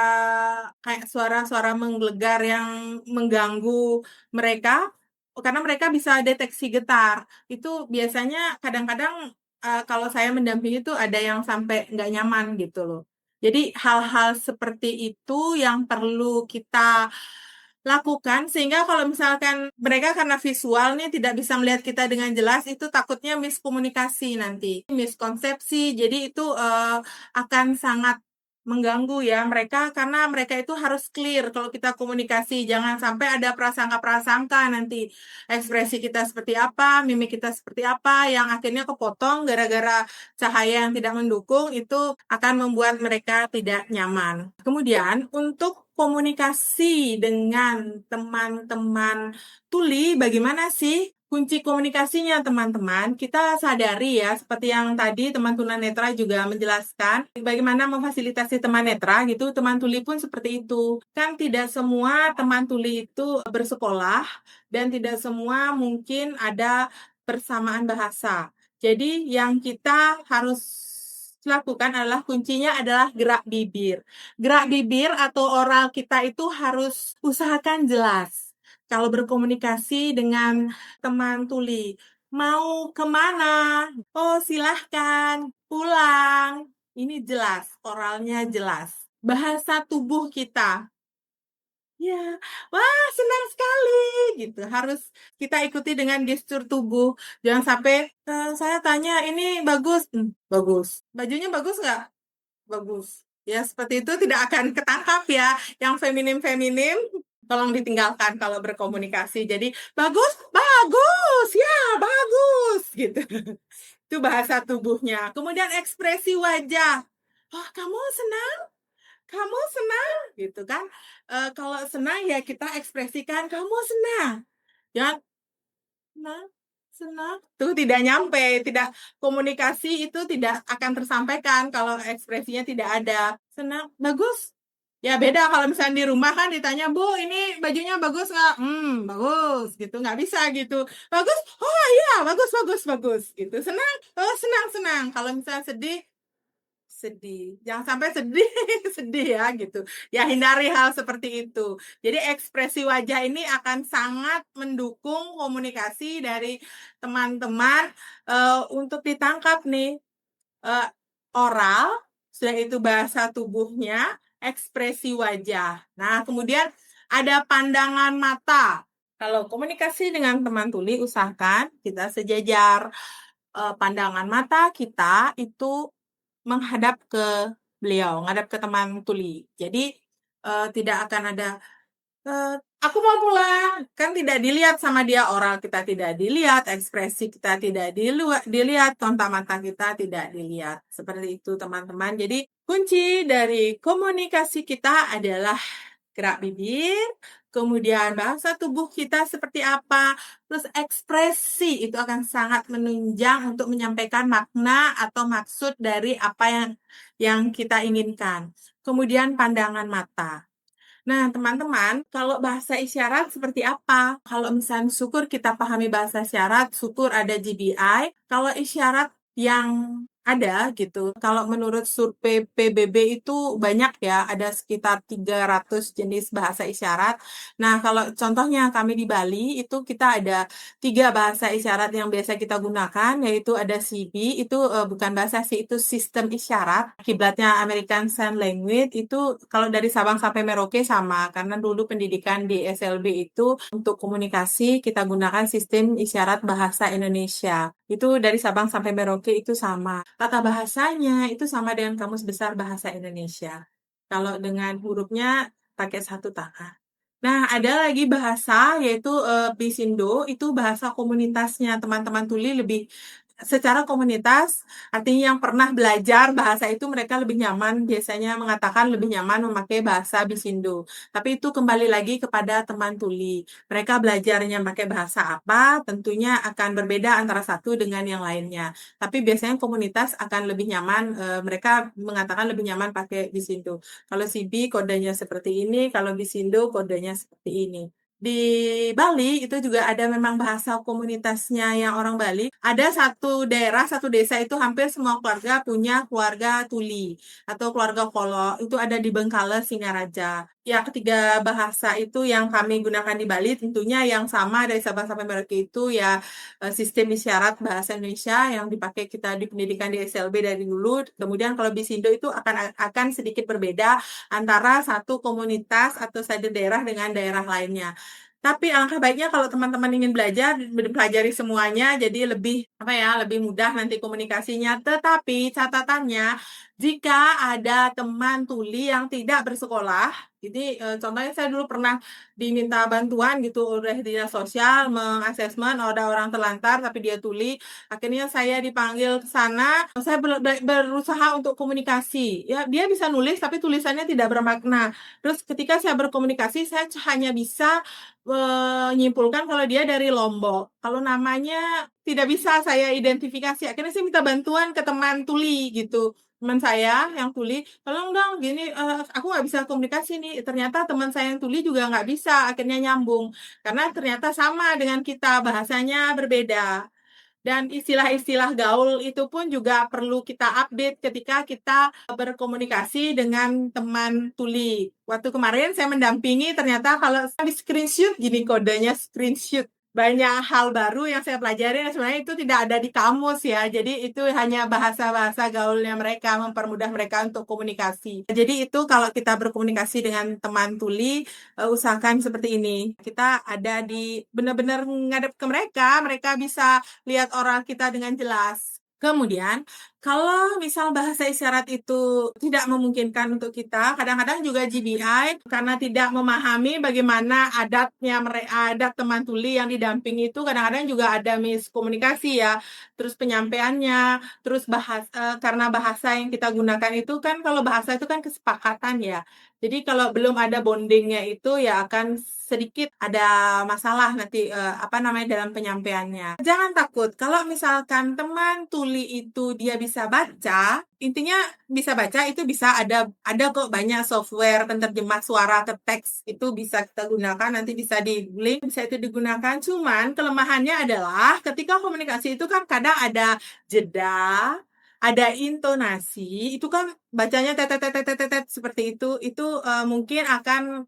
kayak suara-suara menggelegar yang mengganggu mereka, karena mereka bisa deteksi getar. Itu biasanya kadang-kadang kalau saya mendampingi itu ada yang sampai nggak nyaman gitu loh. Jadi hal-hal seperti itu yang perlu kita lakukan sehingga kalau misalkan mereka karena visual nih tidak bisa melihat kita dengan jelas, itu takutnya miskomunikasi nanti, miskonsepsi. Jadi itu akan sangat mengganggu ya mereka, karena mereka itu harus clear kalau kita komunikasi, jangan sampai ada prasangka-prasangka nanti ekspresi kita seperti apa, mimik kita seperti apa yang akhirnya kepotong gara-gara cahaya yang tidak mendukung, itu akan membuat mereka tidak nyaman. Kemudian untuk komunikasi dengan teman-teman tuli, bagaimana sih kunci komunikasinya teman-teman? Kita sadari ya, seperti yang tadi teman tunanetra juga menjelaskan, bagaimana memfasilitasi teman netra gitu, teman tuli pun seperti itu. Kan tidak semua teman tuli itu bersekolah, dan tidak semua mungkin ada persamaan bahasa. Jadi yang kita harus lakukan adalah kuncinya adalah gerak bibir. Gerak bibir atau oral kita itu harus usahakan jelas. Kalau berkomunikasi dengan teman tuli, mau kemana? Oh, silahkan pulang. Ini jelas, oralnya jelas. Bahasa tubuh kita, ya, wah senang sekali gitu. Harus kita ikuti dengan gestur tubuh. Jangan sampai saya tanya ini bagus, bagus. Bajunya bagus nggak? Bagus. Ya seperti itu tidak akan ketangkap ya. Yang feminim-feminim tolong ditinggalkan kalau berkomunikasi. Jadi bagus, bagus, ya bagus gitu. Itu bahasa tubuhnya. Kemudian ekspresi wajah. Oh, kamu senang? Kamu senang? Gitu kan. Kalau senang ya kita ekspresikan kamu senang. Jangan senang, senang. Tuh tidak nyampe, tidak komunikasi itu tidak akan tersampaikan kalau ekspresinya tidak ada. Senang, bagus. Ya beda kalau misalnya di rumah kan ditanya, Bu, ini bajunya bagus nggak? Bagus gitu, nggak bisa gitu. Bagus? Oh iya, bagus, bagus, bagus gitu. Senang? Oh senang, senang. Kalau misalnya sedih, sedih. Jangan sampai sedih, sedih ya gitu. Ya hindari hal seperti itu. Jadi ekspresi wajah ini akan sangat mendukung komunikasi dari teman-teman untuk ditangkap nih. Oral, sudah itu bahasa tubuhnya, ekspresi wajah. Nah, kemudian ada pandangan mata. Kalau komunikasi dengan teman tuli, usahakan kita sejajar. Pandangan mata kita itu menghadap ke beliau, menghadap ke teman tuli. Jadi tidak akan ada aku mau pulang, kan tidak dilihat sama dia, oral kita tidak dilihat, ekspresi kita tidak dilihat, kontak mata kita tidak dilihat. Seperti itu teman-teman. Jadi kunci dari komunikasi kita adalah gerak bibir, kemudian bahasa tubuh kita seperti apa, terus ekspresi itu akan sangat menunjang untuk menyampaikan makna atau maksud dari apa yang kita inginkan. Kemudian pandangan mata. Nah, teman-teman, kalau bahasa isyarat seperti apa? Kalau misalnya syukur kita pahami bahasa isyarat, syukur ada GBI. Kalau isyarat yang ada gitu. Kalau menurut survei PBB itu banyak ya, ada sekitar 300 jenis bahasa isyarat. Nah, kalau contohnya kami di Bali itu kita ada 3 bahasa isyarat yang biasa kita gunakan, yaitu ada CB, itu bukan bahasa sih, itu sistem isyarat. Kiblatnya American Sign Language, itu kalau dari Sabang sampai Merauke sama, karena dulu pendidikan di SLB itu untuk komunikasi kita gunakan sistem isyarat bahasa Indonesia. Itu dari Sabang sampai Merauke itu sama. Tata bahasanya itu sama dengan Kamus Besar Bahasa Indonesia. Kalau dengan hurufnya pakai satu tangan. Nah, ada lagi bahasa yaitu Bisindo, itu bahasa komunitasnya teman-teman tuli lebih secara komunitas, artinya yang pernah belajar bahasa itu mereka lebih nyaman, biasanya mengatakan lebih nyaman memakai bahasa Bisindo. Tapi itu kembali lagi kepada teman tuli. Mereka belajarnya pakai bahasa apa, tentunya akan berbeda antara satu dengan yang lainnya. Tapi biasanya komunitas akan lebih nyaman, mereka mengatakan lebih nyaman pakai Bisindo. Kalau CB kodenya seperti ini, kalau Bisindo kodenya seperti ini. Di Bali itu juga ada memang bahasa komunitasnya yang orang Bali. Ada satu daerah, satu desa itu hampir semua keluarga punya keluarga tuli atau keluarga Kolo. Itu ada di Bengkale, Singaraja. Ya, ketiga bahasa itu yang kami gunakan di Bali tentunya yang sama dari Sabang sampai Merauke itu ya sistem isyarat bahasa Indonesia yang dipakai kita di pendidikan di SLB dari dulu. Kemudian kalau Bisindo itu akan sedikit berbeda antara satu komunitas atau satu daerah dengan daerah lainnya. Tapi alangkah baiknya kalau teman-teman ingin belajar, pelajari semuanya, jadi lebih lebih mudah nanti komunikasinya. Tetapi catatannya, jika ada teman tuli yang tidak bersekolah, jadi contohnya saya dulu pernah diminta bantuan gitu oleh dinas sosial mengasesmen ada orang terlantar tapi dia tuli. Akhirnya saya dipanggil ke sana, saya berusaha untuk komunikasi. Ya, dia bisa nulis tapi tulisannya tidak bermakna. Terus ketika saya berkomunikasi, saya hanya bisa menyimpulkan kalau dia dari Lombok. Kalau namanya tidak bisa saya identifikasi. Akhirnya saya minta bantuan ke teman tuli gitu. Teman saya yang tuli, tolong dong gini, aku nggak bisa komunikasi nih. Ternyata teman saya yang tuli juga nggak bisa, akhirnya nyambung. Karena ternyata sama dengan kita, bahasanya berbeda. Dan istilah-istilah gaul itu pun juga perlu kita update ketika kita berkomunikasi dengan teman tuli. Waktu kemarin saya mendampingi, ternyata kalau di screenshot, gini kodenya screenshot. Banyak hal baru yang saya pelajari yang sebenarnya itu tidak ada di kamus ya. Jadi itu hanya bahasa-bahasa gaulnya mereka, mempermudah mereka untuk komunikasi. Jadi itu kalau kita berkomunikasi dengan teman tuli, usahakan seperti ini. Kita ada di benar-benar ngadep ke mereka, mereka bisa lihat orang kita dengan jelas. Kemudian, kalau misal bahasa isyarat itu tidak memungkinkan untuk kita, kadang-kadang juga GBI karena tidak memahami bagaimana adat teman tuli yang didampingi itu kadang-kadang juga ada miskomunikasi ya. Terus penyampaiannya, terus karena bahasa yang kita gunakan itu kan kalau bahasa itu kan kesepakatan ya. Jadi kalau belum ada bondingnya itu ya akan sedikit ada masalah nanti dalam penyampaiannya. Jangan takut kalau misalkan teman tuli itu dia bisa baca, intinya bisa baca itu bisa ada kok banyak software penerjemah suara ke teks itu bisa kita gunakan, nanti bisa di link, bisa itu digunakan. Cuman kelemahannya adalah ketika komunikasi itu kan kadang ada jeda, ada intonasi, itu kan bacanya tetet seperti itu mungkin akan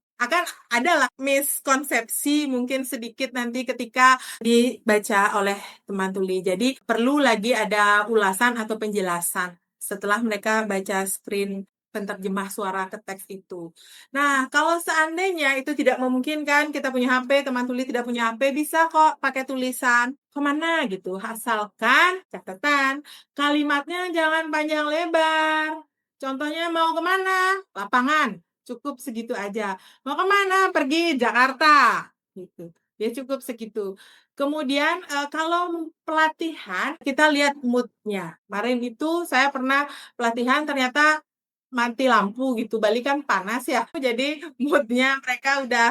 adalah miskonsepsi mungkin sedikit nanti ketika dibaca oleh teman tuli. Jadi perlu lagi ada ulasan atau penjelasan setelah mereka baca screen penerjemah suara ke teks itu. Nah, kalau seandainya itu tidak memungkinkan, kita punya HP, teman tuli tidak punya HP, bisa kok pakai tulisan. Kemana gitu, asalkan catatan, kalimatnya jangan panjang lebar. Contohnya mau kemana? Lapangan. Cukup segitu aja. Mau kemana? Pergi Jakarta. Gitu. Ya cukup segitu. Kemudian kalau pelatihan, kita lihat mood-nya. Kemarin itu saya pernah pelatihan ternyata mati lampu gitu. Bali kan panas ya. Jadi mood-nya mereka udah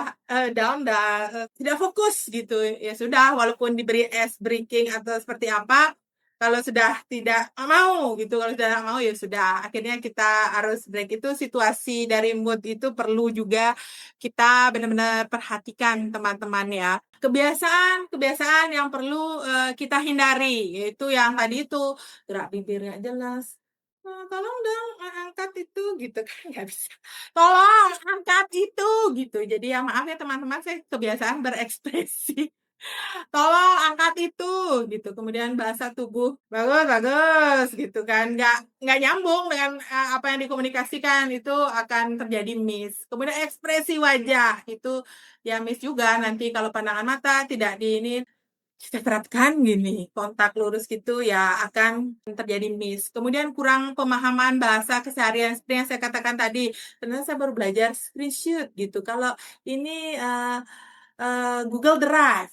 down, udah tidak fokus gitu. Ya sudah, walaupun diberi ice breaking atau seperti apa, kalau sudah tidak mau gitu, kalau sudah tidak mau ya sudah. Akhirnya kita harus break. Itu situasi dari mood itu perlu juga kita benar-benar perhatikan teman-teman ya. Kebiasaan yang perlu kita hindari, yaitu yang tadi itu gerak bibir nggak jelas. Tolong dong angkat itu gitu kan nggak bisa. Tolong angkat itu gitu. Jadi ya maaf ya teman-teman, saya kebiasaan berekspresi. Tolong angkat itu gitu. Kemudian bahasa tubuh bagus bagus gitu kan. Nggak nyambung dengan apa yang dikomunikasikan, itu akan terjadi miss. Kemudian ekspresi wajah itu ya miss juga nanti kalau pandangan mata tidak di ini kita terapkan gini, kontak lurus gitu ya akan terjadi miss. Kemudian kurang pemahaman bahasa keseharian seperti yang saya katakan tadi. Ternyata saya baru belajar screenshot gitu. Kalau ini Google Drive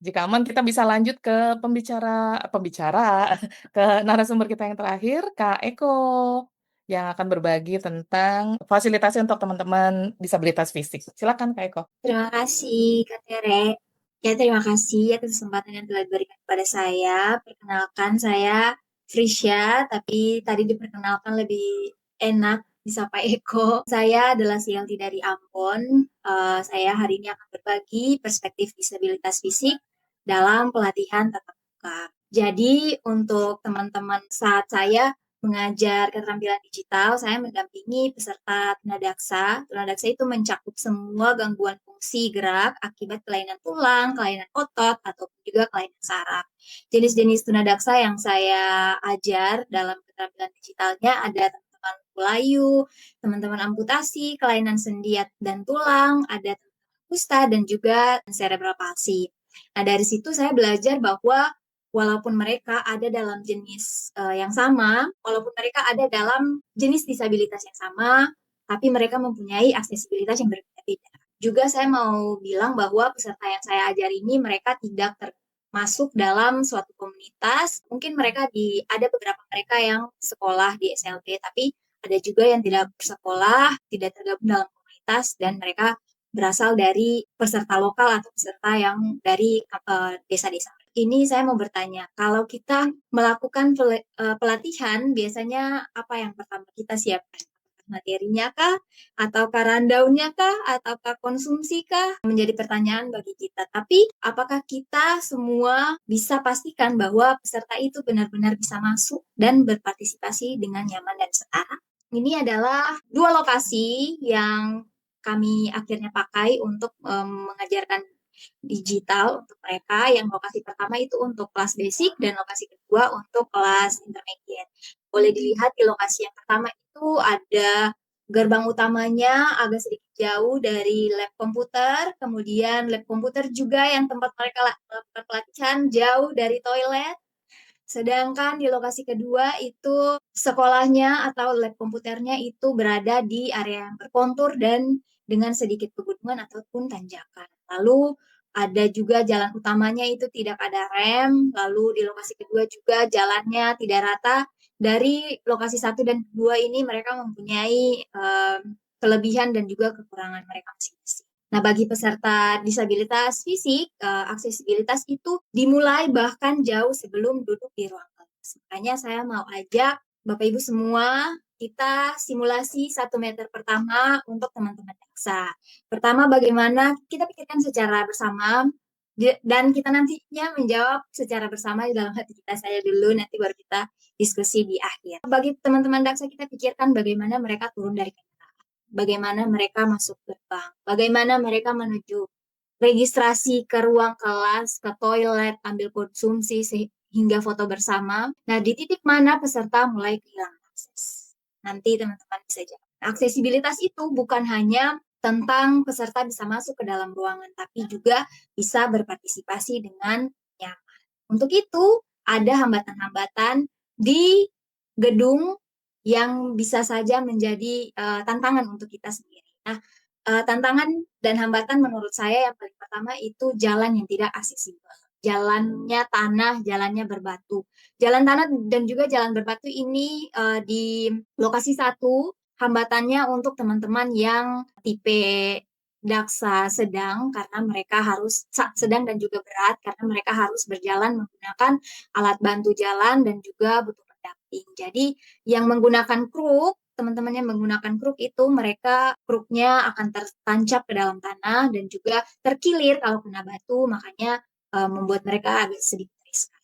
Jika aman kita bisa lanjut ke pembicara ke narasumber kita yang terakhir, Kak Eko, yang akan berbagi tentang fasilitasi untuk teman-teman disabilitas fisik. Silakan Kak Eko. Terima kasih, Kak Tere. Ya, terima kasih atas kesempatan yang telah diberikan kepada saya. Perkenalkan, saya Frisya, tapi tadi diperkenalkan lebih enak disapa Eko. Saya adalah CLT dari Ambon. Saya hari ini akan berbagi perspektif disabilitas fisik dalam pelatihan tatap muka. Jadi, untuk teman-teman saat saya mengajar keterampilan digital, saya mendampingi peserta tunadaksa. Tunadaksa itu mencakup semua gangguan fungsi gerak akibat kelainan tulang, kelainan otot, ataupun juga kelainan saraf. Jenis-jenis tunadaksa yang saya ajar dalam keterampilan digitalnya ada teman-teman kulayu, teman-teman amputasi, kelainan sendi dan tulang, ada kusta, dan juga cerebral palsy. Nah, dari situ saya belajar bahwa walaupun mereka ada dalam jenis yang sama, walaupun mereka ada dalam jenis disabilitas yang sama, tapi mereka mempunyai aksesibilitas yang berbeda-beda. Juga saya mau bilang bahwa peserta yang saya ajar ini mereka tidak termasuk dalam suatu komunitas. Mungkin ada beberapa mereka yang sekolah di SLT, tapi ada juga yang tidak bersekolah, tidak tergabung dalam komunitas, dan mereka berasal dari peserta lokal atau peserta yang dari desa-desa. Ini saya mau bertanya, kalau kita melakukan pelatihan, biasanya apa yang pertama kita siapkan? Materinya kah? Ataukah rundown-nya kah? Ataukah konsumsi kah? Menjadi pertanyaan bagi kita. Tapi apakah kita semua bisa pastikan bahwa peserta itu benar-benar bisa masuk dan berpartisipasi dengan nyaman dan setara? Ini adalah 2 lokasi yang kami akhirnya pakai untuk mengajarkan digital untuk mereka. Yang lokasi pertama itu untuk kelas basic dan lokasi kedua untuk kelas intermediate. Boleh dilihat di lokasi yang pertama itu ada gerbang utamanya agak sedikit jauh dari lab komputer, kemudian lab komputer juga yang tempat mereka melakukan pelatihan jauh dari toilet. Sedangkan di lokasi kedua itu sekolahnya atau lab komputernya itu berada di area yang berkontur dan dengan sedikit pegunungan ataupun tanjakan. Lalu ada juga jalan utamanya itu tidak ada rem, lalu di lokasi kedua juga jalannya tidak rata. Dari lokasi 1 dan 2 ini mereka mempunyai kelebihan dan juga kekurangan mereka masing-masing. Nah, bagi peserta disabilitas fisik, aksesibilitas itu dimulai bahkan jauh sebelum duduk di ruang kelas. Makanya saya mau ajak Bapak Ibu semua, kita simulasi 1 meter pertama untuk teman-teman daksa. Pertama, bagaimana kita pikirkan secara bersama, dan kita nantinya menjawab secara bersama di dalam hati kita saya dulu, nanti baru kita diskusi di akhir. Bagi teman-teman daksa, kita pikirkan bagaimana mereka turun dari kendaraan, bagaimana mereka masuk gerbang, bagaimana mereka menuju registrasi ke ruang kelas, ke toilet, ambil konsumsi, hingga foto bersama. Nah, di titik mana peserta mulai kehilangan akses? Nanti teman-teman bisa jawab. Aksesibilitas itu bukan hanya tentang peserta bisa masuk ke dalam ruangan, tapi juga bisa berpartisipasi dengan nyaman. Untuk itu, ada hambatan-hambatan di gedung yang bisa saja menjadi tantangan untuk kita sendiri. Nah, tantangan dan hambatan menurut saya yang paling pertama itu jalan yang tidak aksesibel. Jalannya tanah, jalannya berbatu. Jalan tanah dan juga jalan berbatu ini di lokasi 1, hambatannya untuk teman-teman yang tipe daksa sedang, karena mereka harus sedang dan juga berat, karena mereka harus berjalan menggunakan alat bantu jalan dan juga butuh pendamping. Jadi yang menggunakan kruk, teman-teman yang menggunakan kruk itu mereka kruknya akan tertancap ke dalam tanah dan juga terkilir kalau kena batu, makanya membuat mereka agak sedikit riskan.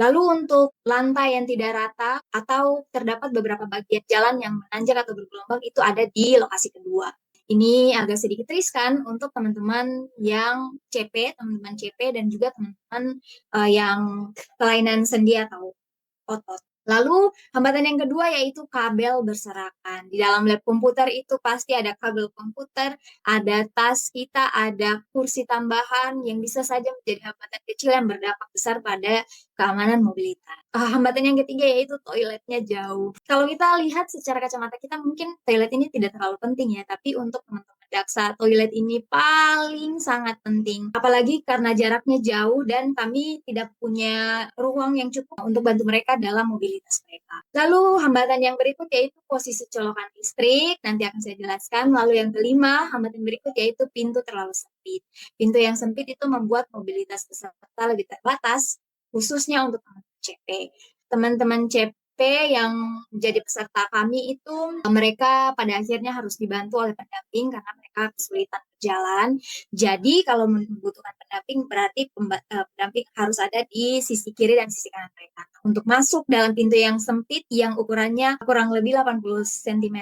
Lalu untuk lantai yang tidak rata atau terdapat beberapa bagian jalan yang menanjak atau bergelombang itu ada di lokasi kedua. Ini agak sedikit riskan untuk teman-teman yang CP, teman-teman CP dan juga teman-teman yang kelainan sendi atau otot. Lalu hambatan yang kedua yaitu kabel berserakan. Di dalam lab komputer itu pasti ada kabel komputer, ada tas kita, ada kursi tambahan yang bisa saja menjadi hambatan kecil yang berdampak besar pada keamanan mobilitas. Hambatan yang ketiga yaitu toiletnya jauh. Kalau kita lihat secara kacamata kita mungkin toilet ini tidak terlalu penting ya, tapi untuk teman-teman Daksa, toilet ini paling sangat penting. Apalagi karena jaraknya jauh dan kami tidak punya ruang yang cukup untuk bantu mereka dalam mobilitas mereka. Lalu hambatan yang berikut yaitu posisi colokan listrik, nanti akan saya jelaskan. Lalu yang kelima, hambatan berikut yaitu pintu terlalu sempit. Pintu yang sempit itu membuat mobilitas peserta lebih terbatas, khususnya untuk teman-teman CP. Teman-teman CP yang jadi peserta kami itu mereka pada akhirnya harus dibantu oleh pendamping karena mereka kesulitan berjalan. Jadi kalau membutuhkan pendamping berarti pendamping harus ada di sisi kiri dan sisi kanan mereka. Untuk masuk dalam pintu yang sempit yang ukurannya kurang lebih 80 cm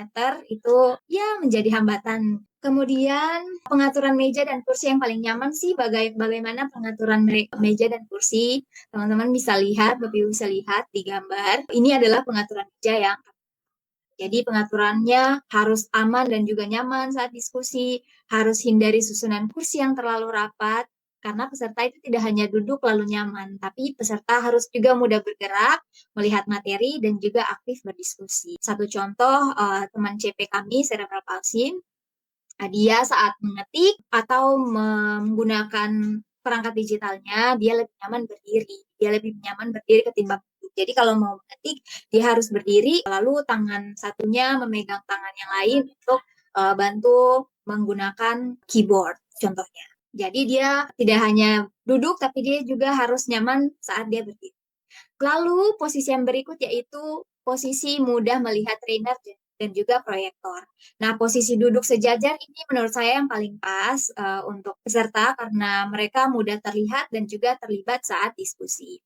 itu ya menjadi hambatan. Kemudian pengaturan meja dan kursi yang paling nyaman sih bagaimana pengaturan meja dan kursi. Teman-teman bisa lihat, Bapak Ibu bisa lihat di gambar. Ini adalah pengaturan meja yang jadi pengaturannya harus aman dan juga nyaman saat diskusi, harus hindari susunan kursi yang terlalu rapat, karena peserta itu tidak hanya duduk lalu nyaman, tapi peserta harus juga mudah bergerak, melihat materi, dan juga aktif berdiskusi. Satu contoh, teman CP kami, cerebral palsy, dia saat mengetik atau menggunakan perangkat digitalnya, dia lebih nyaman berdiri. Dia lebih nyaman berdiri ketimbang duduk. Jadi kalau mau mengetik, dia harus berdiri, lalu tangan satunya memegang tangan yang lain untuk bantu menggunakan keyboard, contohnya. Jadi dia tidak hanya duduk, tapi dia juga harus nyaman saat dia berdiri. Lalu posisi yang berikut yaitu posisi mudah melihat trainer dan juga proyektor. Nah, posisi duduk sejajar ini menurut saya yang paling pas untuk peserta karena mereka mudah terlihat dan juga terlibat saat diskusi.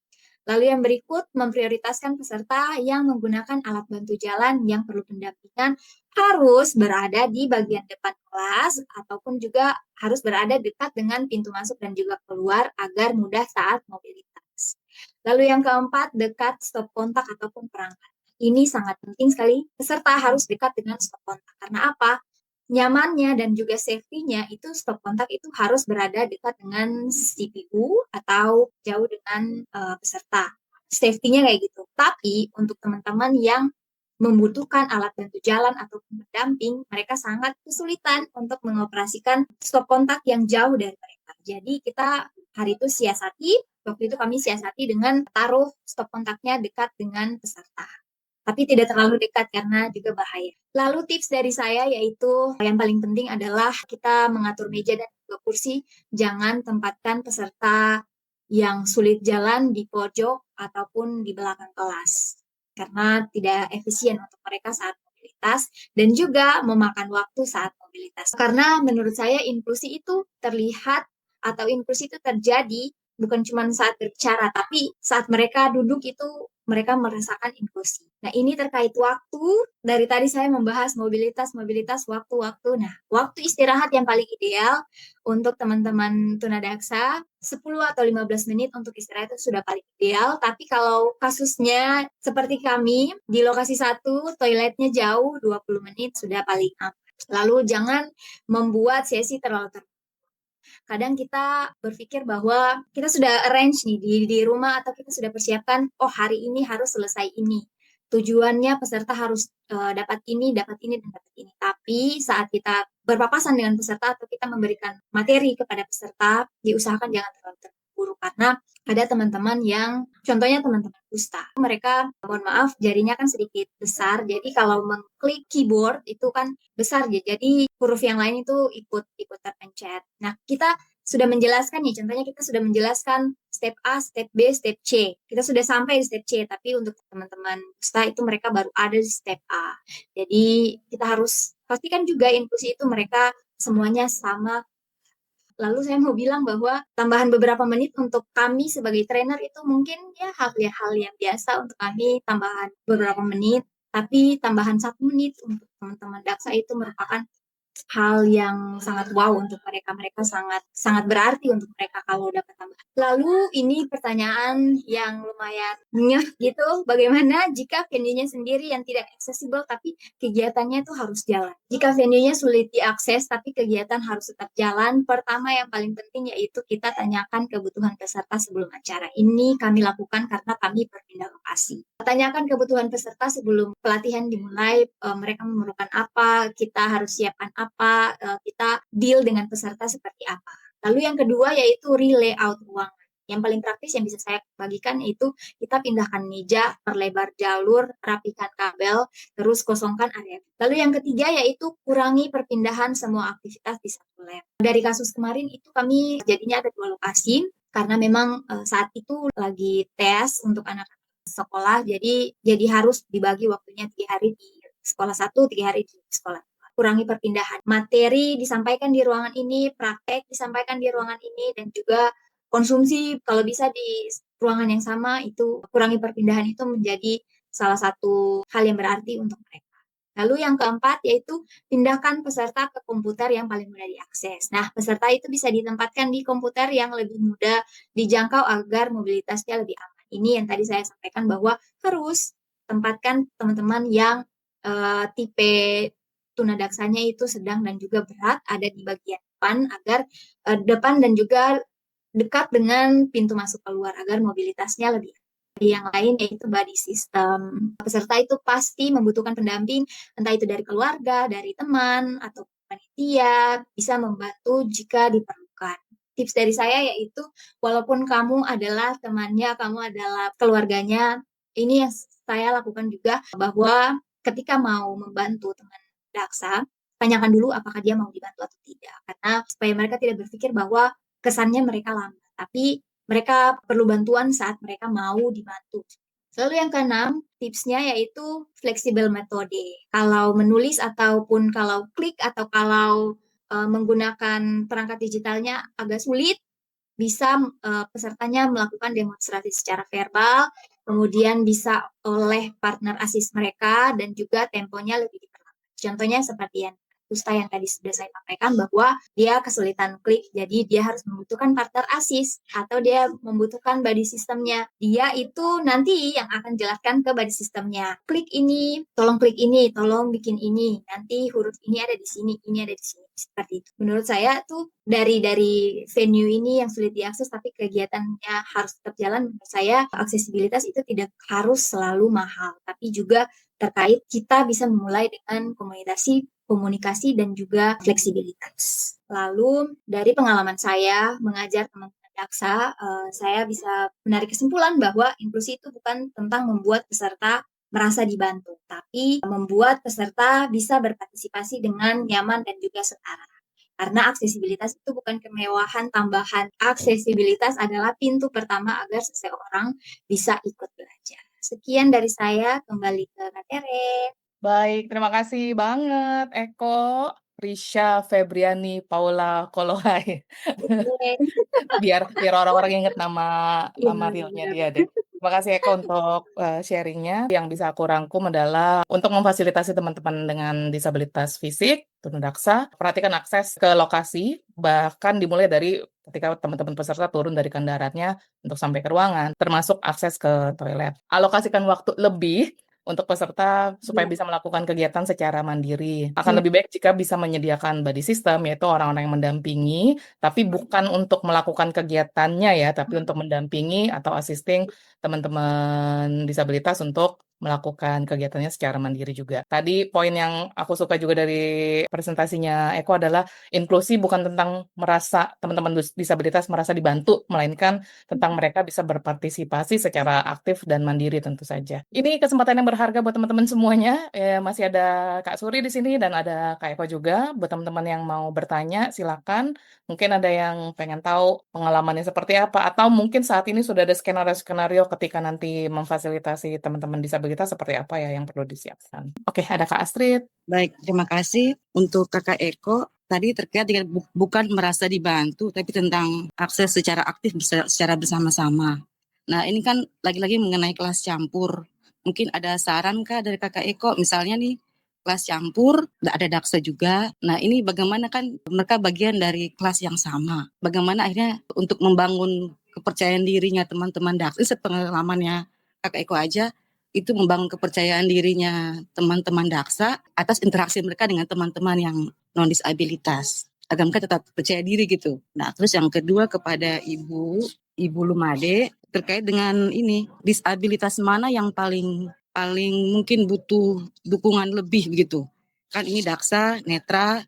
Lalu yang berikut, memprioritaskan peserta yang menggunakan alat bantu jalan yang perlu pendampingan harus berada di bagian depan kelas ataupun juga harus berada dekat dengan pintu masuk dan juga keluar agar mudah saat mobilitas. Lalu yang keempat, dekat stop kontak ataupun perangkat. Ini sangat penting sekali, peserta harus dekat dengan stop kontak. Karena apa? Nyamannya dan juga safety-nya itu stop kontak itu harus berada dekat dengan CPU atau jauh dengan peserta. Safety-nya kayak gitu. Tapi untuk teman-teman yang membutuhkan alat bantu jalan ataupun pendamping, mereka sangat kesulitan untuk mengoperasikan stop kontak yang jauh dari mereka. Jadi kita hari itu waktu itu kami siasati dengan taruh stop kontaknya dekat dengan peserta. Tapi tidak terlalu dekat karena juga bahaya. Lalu tips dari saya yaitu yang paling penting adalah kita mengatur meja dan juga kursi. Jangan tempatkan peserta yang sulit jalan di pojok ataupun di belakang kelas. Karena tidak efisien untuk mereka saat mobilitas dan juga memakan waktu saat mobilitas. Karena menurut saya inklusi itu terlihat atau inklusi itu terjadi bukan cuma saat berbicara, tapi saat mereka duduk itu mereka merasakan inklusi. Nah, ini terkait waktu. Dari tadi saya membahas mobilitas, waktu-waktu. Nah, waktu istirahat yang paling ideal untuk teman-teman tunadaksa, 10 atau 15 menit untuk istirahat itu sudah paling ideal. Tapi kalau kasusnya seperti kami, di lokasi 1, toiletnya jauh, 20 menit sudah paling aman. Lalu jangan membuat sesi terlalu terbatas. Kadang kita berpikir bahwa kita sudah arrange nih di rumah atau kita sudah persiapkan, oh hari ini harus selesai ini. Tujuannya peserta harus dapat ini, dan dapat ini. Tapi saat kita berpapasan dengan peserta atau kita memberikan materi kepada peserta, diusahakan jangan terlalu terburu karena ada teman-teman yang, contohnya teman-teman dusta. Mereka, mohon maaf, jarinya kan sedikit besar. Jadi kalau mengklik keyboard itu kan besar ya. Jadi huruf yang lain itu ikut terpencet. Nah, kita sudah menjelaskan nih, contohnya kita sudah menjelaskan step A, step B, step C. Kita sudah sampai di step C, tapi untuk teman-teman dusta itu mereka baru ada di step A. Jadi kita harus pastikan juga inklusi itu mereka semuanya sama. Lalu saya mau bilang bahwa tambahan beberapa menit untuk kami sebagai trainer itu mungkin ya hal yang biasa untuk kami, tambahan beberapa menit, tapi tambahan 1 menit untuk teman-teman daksa itu merupakan hal yang sangat wow untuk mereka. Mereka sangat berarti untuk mereka kalau dapat tambahan Lalu ini pertanyaan yang lumayan ngeh gitu, bagaimana jika venue-nya sendiri yang tidak accessible tapi kegiatannya itu harus jalan? Jika venue-nya sulit diakses tapi kegiatan harus tetap jalan, pertama yang paling penting yaitu kita tanyakan kebutuhan peserta sebelum acara. Ini kami lakukan karena kami berpindah lokasi. Tanyakan kebutuhan peserta sebelum pelatihan dimulai, mereka memerlukan apa, kita harus siapkan apa, kita deal dengan peserta seperti apa. Lalu yang kedua yaitu re-layout ruangan. Yang paling praktis yang bisa saya bagikan yaitu kita pindahkan meja, perlebar jalur, rapikan kabel, terus kosongkan area. Lalu yang ketiga yaitu kurangi perpindahan semua aktivitas di satu lab. Dari kasus kemarin itu kami jadinya ada 2 lokasi karena memang saat itu lagi tes untuk anak-anak sekolah, jadi harus dibagi waktunya 3 hari di sekolah 1, 3 hari di sekolah. Kurangi perpindahan. Materi disampaikan di ruangan ini, praktek disampaikan di ruangan ini, dan juga konsumsi kalau bisa di ruangan yang sama. Itu kurangi perpindahan itu menjadi salah satu hal yang berarti untuk mereka. Lalu yang keempat yaitu pindahkan peserta ke komputer yang paling mudah diakses. Nah, peserta itu bisa ditempatkan di komputer yang lebih mudah dijangkau agar mobilitasnya lebih aman. Ini yang tadi saya sampaikan bahwa harus tempatkan teman-teman yang tipe tunadaksanya itu sedang dan juga berat ada di bagian depan agar depan dan juga dekat dengan pintu masuk keluar agar mobilitasnya lebih. Yang lain yaitu body system. Peserta itu pasti membutuhkan pendamping, entah itu dari keluarga, dari teman, atau panitia, bisa membantu jika diperlukan. Tips dari saya yaitu, walaupun kamu adalah temannya, kamu adalah keluarganya, ini yang saya lakukan juga, bahwa ketika mau membantu teman daksa, tanyakan dulu apakah dia mau dibantu atau tidak. Karena supaya mereka tidak berpikir bahwa kesannya mereka lambat, tapi mereka perlu bantuan saat mereka mau dibantu. Lalu yang keenam, tipsnya yaitu fleksibel metode. Kalau menulis ataupun kalau klik atau kalau menggunakan perangkat digitalnya agak sulit, bisa pesertanya melakukan demonstrasi secara verbal, kemudian bisa oleh partner asis mereka, dan juga temponya lebih diperlambat. Contohnya seperti yang Pusta yang tadi sudah saya sampaikan bahwa dia kesulitan klik, jadi dia harus membutuhkan partner asis atau dia membutuhkan body systemnya. Dia itu nanti yang akan jelaskan ke body systemnya. Klik ini, tolong bikin ini. Nanti huruf ini ada di sini, ini ada di sini. Seperti itu. Menurut saya tuh dari venue ini yang sulit diakses tapi kegiatannya harus tetap jalan. Menurut saya aksesibilitas itu tidak harus selalu mahal, tapi juga terkait kita bisa memulai dengan komunikasi dan juga fleksibilitas. Lalu dari pengalaman saya mengajar teman-teman daksa, saya bisa menarik kesimpulan bahwa inklusi itu bukan tentang membuat peserta merasa dibantu, tapi membuat peserta bisa berpartisipasi dengan nyaman dan juga setara. Karena aksesibilitas itu bukan kemewahan tambahan. Aksesibilitas adalah pintu pertama agar seseorang bisa ikut belajar. Sekian dari saya, kembali ke Kak Tere. Baik, terima kasih banget Eko, Risha, Febriani, Paula, Kolohai. biar orang-orang inget nama realnya dia deh. Terima kasih Eko untuk sharingnya. Yang bisa aku rangkum adalah untuk memfasilitasi teman-teman dengan disabilitas fisik, tunadaksa, perhatikan akses ke lokasi, bahkan dimulai dari ketika teman-teman peserta turun dari kendaraannya untuk sampai ke ruangan, termasuk akses ke toilet. Alokasikan waktu lebih untuk peserta supaya bisa melakukan kegiatan secara mandiri. Akan lebih baik jika bisa menyediakan body system, yaitu orang-orang yang mendampingi, tapi bukan untuk melakukan kegiatannya ya, tapi untuk mendampingi atau assisting teman-teman disabilitas untuk melakukan kegiatannya secara mandiri juga. Tadi poin yang aku suka juga dari presentasinya Eko adalah inklusi bukan tentang merasa teman-teman disabilitas merasa dibantu, melainkan tentang mereka bisa berpartisipasi secara aktif dan mandiri tentu saja. Ini kesempatan yang berharga buat teman-teman semuanya. Masih ada Kak Suri di sini dan ada Kak Eko juga. Buat teman-teman yang mau bertanya, silakan. Mungkin ada yang pengen tahu pengalamannya seperti apa, atau mungkin saat ini sudah ada skenario-skenario ketika nanti memfasilitasi teman-teman disabilitas seperti apa ya yang perlu disiapkan. Oke, ada Kak Astrid. Baik, terima kasih untuk Kakak Eko. Tadi terkait dengan bukan merasa dibantu, tapi tentang akses secara aktif secara bersama-sama. Nah, ini kan lagi-lagi mengenai kelas campur. Mungkin ada saran Kak dari Kakak Eko, misalnya nih, kelas campur, ada daksa juga. Nah, ini bagaimana kan mereka bagian dari kelas yang sama. Bagaimana akhirnya untuk membangun kepercayaan dirinya teman-teman daksa, ini pengalamannya Kak Eko aja, itu membangun kepercayaan dirinya teman-teman daksa atas interaksi mereka dengan teman-teman yang non-disabilitas. Agar mereka tetap percaya diri gitu. Nah, terus yang kedua kepada Ibu Lumade, terkait dengan ini, disabilitas mana yang paling mungkin butuh dukungan lebih begitu. Kan ini daksa, netra,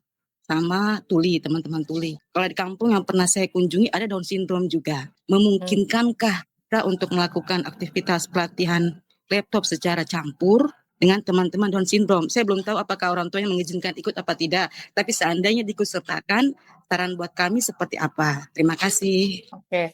sama tuli, teman-teman tuli. Kalau di kampung yang pernah saya kunjungi ada Down syndrome juga. Memungkinkankah kita untuk melakukan aktivitas pelatihan laptop secara campur dengan teman-teman Down syndrome? Saya belum tahu apakah orang tuanya mengizinkan ikut apa tidak, tapi seandainya diikutsertakan, saran buat kami seperti apa? Terima kasih. Oke,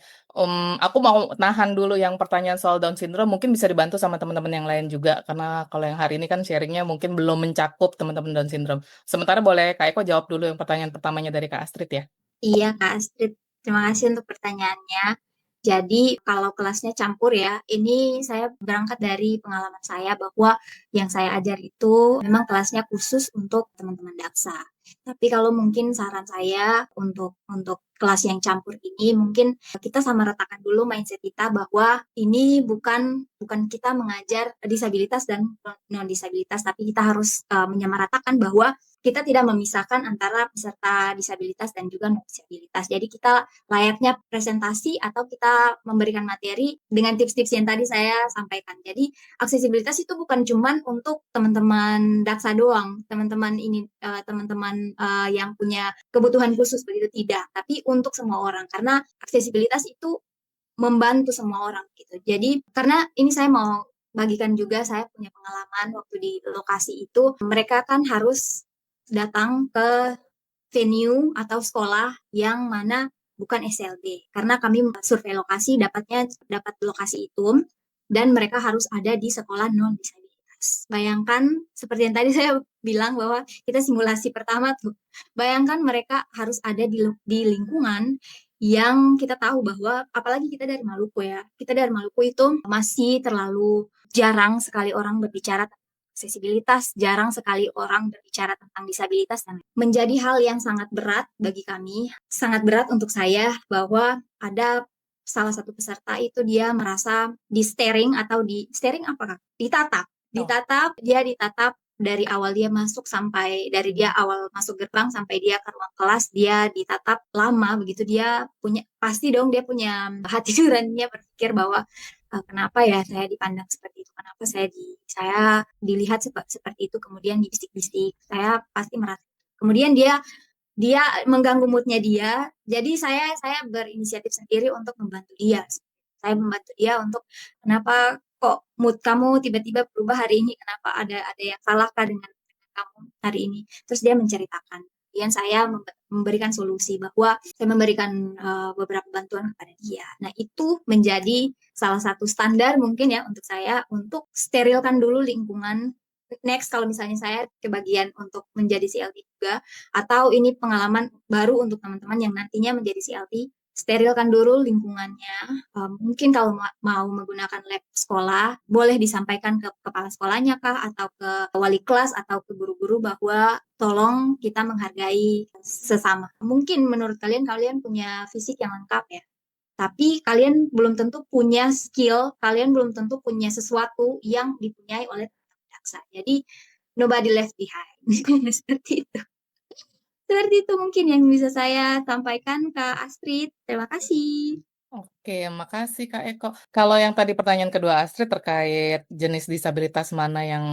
aku mau nahan dulu yang pertanyaan soal Down syndrome, mungkin bisa dibantu sama teman-teman yang lain juga, karena kalau yang hari ini kan sharingnya mungkin belum mencakup teman-teman Down syndrome. Sementara boleh Kak Eko jawab dulu yang pertanyaan pertamanya dari Kak Astrid ya. Iya, Kak Astrid. Terima kasih untuk pertanyaannya. Jadi, kalau kelasnya campur ya, ini saya berangkat dari pengalaman saya bahwa yang saya ajar itu memang kelasnya khusus untuk teman-teman daksa. Tapi kalau mungkin saran saya untuk kelas yang campur ini, mungkin kita sama ratakan dulu mindset kita bahwa ini bukan kita mengajar disabilitas dan non-disabilitas, tapi kita harus menyamaratakan bahwa kita tidak memisahkan antara peserta disabilitas dan juga non-disabilitas. Jadi kita layaknya presentasi atau kita memberikan materi dengan tips-tips yang tadi saya sampaikan. Jadi aksesibilitas itu bukan cuma untuk teman-teman daksa doang, teman-teman yang punya kebutuhan khusus begitu, tidak, tapi untuk semua orang, karena aksesibilitas itu membantu semua orang gitu. Jadi karena ini saya mau bagikan juga, saya punya pengalaman waktu di lokasi itu, mereka kan harus datang ke venue atau sekolah yang mana bukan SLB, karena kami survei lokasi dapat lokasi itu, dan mereka harus ada di sekolah non disabilitas. Bayangkan seperti yang tadi saya bilang bahwa kita simulasi pertama tuh, bayangkan mereka harus ada di lingkungan yang kita tahu bahwa, apalagi kita dari Maluku ya, kita dari Maluku itu masih terlalu jarang sekali orang berbicara aksesibilitas, jarang sekali orang berbicara tentang disabilitas, dan menjadi hal yang sangat berat bagi kami, sangat berat untuk saya, bahwa ada salah satu peserta itu dia merasa ditatap, dia ditatap dari awal dia masuk sampai dari dia awal masuk gerbang sampai dia ke ruang kelas, dia ditatap lama begitu. Dia punya hati nuraninya berpikir bahwa kenapa ya saya dipandang seperti itu, kenapa saya dilihat seperti itu, kemudian dibisik-bisik, saya pasti merasa. Kemudian dia mengganggu moodnya dia, jadi saya berinisiatif sendiri untuk membantu dia. Saya membantu dia untuk, kenapa kok mood kamu tiba-tiba berubah hari ini, kenapa ada yang salahkah dengan kamu hari ini. Terus dia menceritakan, kemudian saya memberikan solusi, bahwa saya memberikan beberapa bantuan kepada dia. Nah, itu menjadi salah satu standar mungkin ya untuk saya, untuk sterilkan dulu lingkungan. Next, kalau misalnya saya kebagian untuk menjadi CLT juga, atau ini pengalaman baru untuk teman-teman yang nantinya menjadi CLT, sterilkan dulu lingkungannya. Mungkin kalau mau menggunakan lab sekolah, boleh disampaikan ke kepala sekolahnya kah, atau ke wali kelas, atau ke guru-guru, bahwa tolong kita menghargai sesama. Mungkin menurut kalian punya fisik yang lengkap ya, tapi kalian belum tentu punya skill, kalian belum tentu punya sesuatu yang dipunyai oleh teman daksa. Jadi nobody left behind. Seperti itu. Seperti itu mungkin yang bisa saya sampaikan, Kak Astrid. Terima kasih. Oke, makasih Kak Eko. Kalau yang tadi pertanyaan kedua Astrid terkait jenis disabilitas mana yang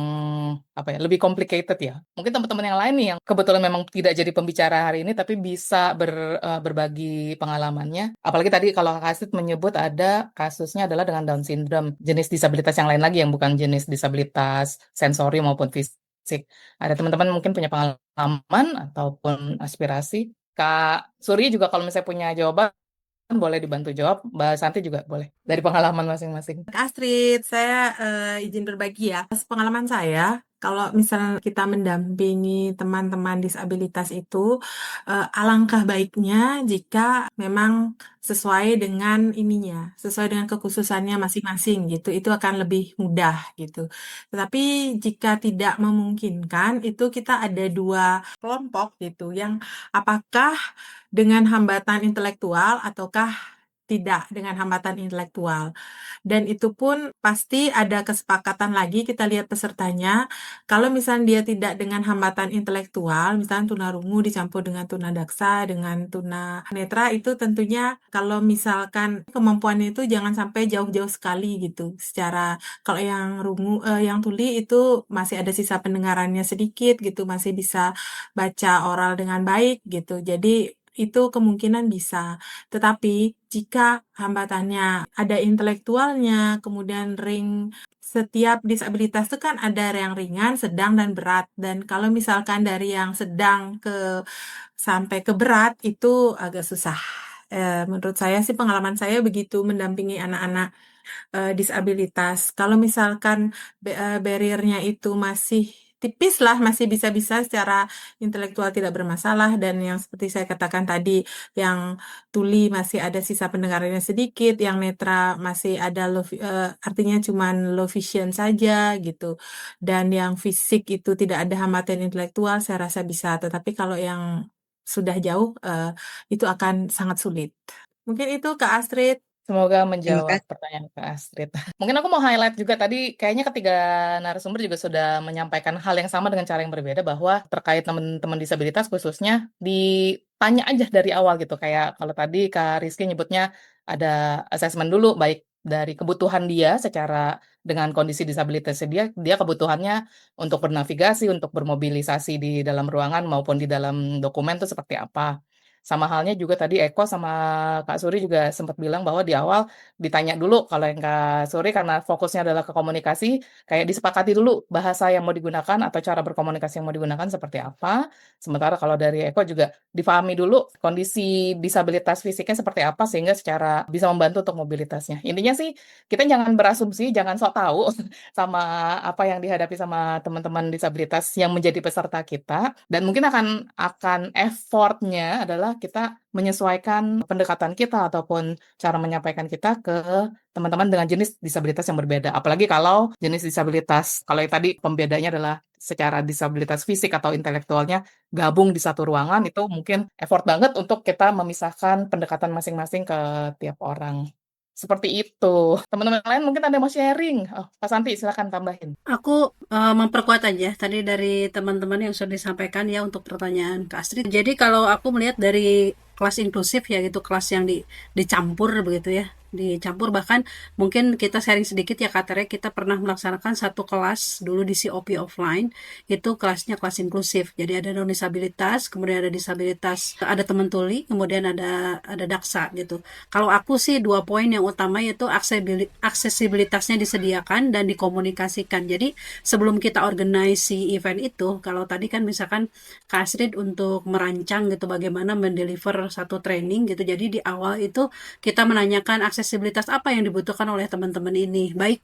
lebih complicated ya. Mungkin teman-teman yang lain nih yang kebetulan memang tidak jadi pembicara hari ini tapi bisa berbagi pengalamannya. Apalagi tadi kalau Kak Astrid menyebut ada kasusnya adalah dengan Down syndrome, jenis disabilitas yang lain lagi yang bukan jenis disabilitas sensori maupun fisik. Ada teman-teman mungkin punya pengalaman ataupun aspirasi. Kak Suri juga kalau misalnya punya jawaban boleh dibantu jawab, Mbak Santi juga boleh dari pengalaman masing-masing. Kak Astrid, saya izin berbagi ya. Pengalaman saya kalau misalnya kita mendampingi teman-teman disabilitas itu, alangkah baiknya jika memang sesuai dengan sesuai dengan kekhususannya masing-masing gitu, itu akan lebih mudah gitu. Tetapi jika tidak memungkinkan, itu kita ada 2 kelompok gitu, yang apakah dengan hambatan intelektual ataukah tidak dengan hambatan intelektual. Dan itu pun pasti ada kesepakatan lagi, kita lihat pesertanya, kalau misalnya dia tidak dengan hambatan intelektual, misalnya tunarungu dicampur dengan tunadaksa, dengan tunanetra, itu tentunya kalau misalkan kemampuannya itu jangan sampai jauh-jauh sekali gitu. Kalau yang tuli itu masih ada sisa pendengarannya sedikit gitu, masih bisa baca oral dengan baik gitu. Jadi itu kemungkinan bisa. Tetapi jika hambatannya ada intelektualnya, kemudian setiap disabilitas itu kan ada yang ringan, sedang, dan berat. Dan kalau misalkan dari yang sedang sampai ke berat itu agak susah. Menurut saya sih, pengalaman saya begitu mendampingi anak-anak disabilitas. Kalau misalkan barrier-nya itu masih tipis lah, masih bisa-bisa secara intelektual tidak bermasalah, dan yang seperti saya katakan tadi, yang tuli masih ada sisa pendengarannya sedikit, yang netra masih ada artinya cuman low vision saja gitu, dan yang fisik itu tidak ada hambatan intelektual, saya rasa bisa. Tetapi kalau yang sudah jauh, itu akan sangat sulit. Mungkin itu, Kak Astrid. Semoga Terima menjawab kasih. pertanyaan Kak Astrid. Mungkin aku mau highlight juga tadi, kayaknya ketiga narasumber juga sudah menyampaikan hal yang sama dengan cara yang berbeda, bahwa terkait teman-teman disabilitas khususnya ditanya aja dari awal gitu. Kayak kalau tadi Kak Rizky nyebutnya ada assessment dulu, baik dari kebutuhan dia secara dengan kondisi disabilitasnya dia kebutuhannya untuk bernavigasi, untuk bermobilisasi di dalam ruangan maupun di dalam dokumen itu seperti apa. Sama halnya juga tadi Eko sama Kak Suri juga sempat bilang bahwa di awal ditanya dulu, kalau yang Kak Suri karena fokusnya adalah ke komunikasi, kayak disepakati dulu bahasa yang mau digunakan atau cara berkomunikasi yang mau digunakan seperti apa. Sementara kalau dari Eko juga difahami dulu kondisi disabilitas fisiknya seperti apa sehingga secara bisa membantu untuk mobilitasnya. Intinya sih kita jangan berasumsi, jangan sok tahu sama apa yang dihadapi sama teman-teman disabilitas yang menjadi peserta kita, dan mungkin akan effortnya adalah kita menyesuaikan pendekatan kita ataupun cara menyampaikan kita ke teman-teman dengan jenis disabilitas yang berbeda. Apalagi kalau jenis disabilitas, kalau yang tadi pembedanya adalah secara disabilitas fisik atau intelektualnya gabung di satu ruangan, itu mungkin effort banget untuk kita memisahkan pendekatan masing-masing ke tiap orang. Seperti itu. Teman-teman lain mungkin ada yang mau sharing. Oh, Pak Santi, silakan tambahin. Aku memperkuat aja tadi dari teman-teman yang sudah disampaikan ya untuk pertanyaan Kak Astrid. Jadi kalau aku melihat dari kelas inklusif ya, gitu, kelas yang dicampur begitu ya, dicampur, bahkan mungkin kita sharing sedikit ya Kak Tere, kita pernah melaksanakan satu kelas dulu di COP offline, itu kelasnya kelas inklusif. Jadi ada non disabilitas, kemudian ada disabilitas, ada teman tuli, kemudian ada daksa gitu. Kalau aku sih 2 poin yang utama yaitu aksesibilitasnya disediakan dan dikomunikasikan. Jadi sebelum kita organize si event itu, kalau tadi kan misalkan Kak Astrid untuk merancang gitu bagaimana mendeliver satu training gitu. Jadi di awal itu kita menanyakan aksesibilitas apa yang dibutuhkan oleh teman-teman ini. Baik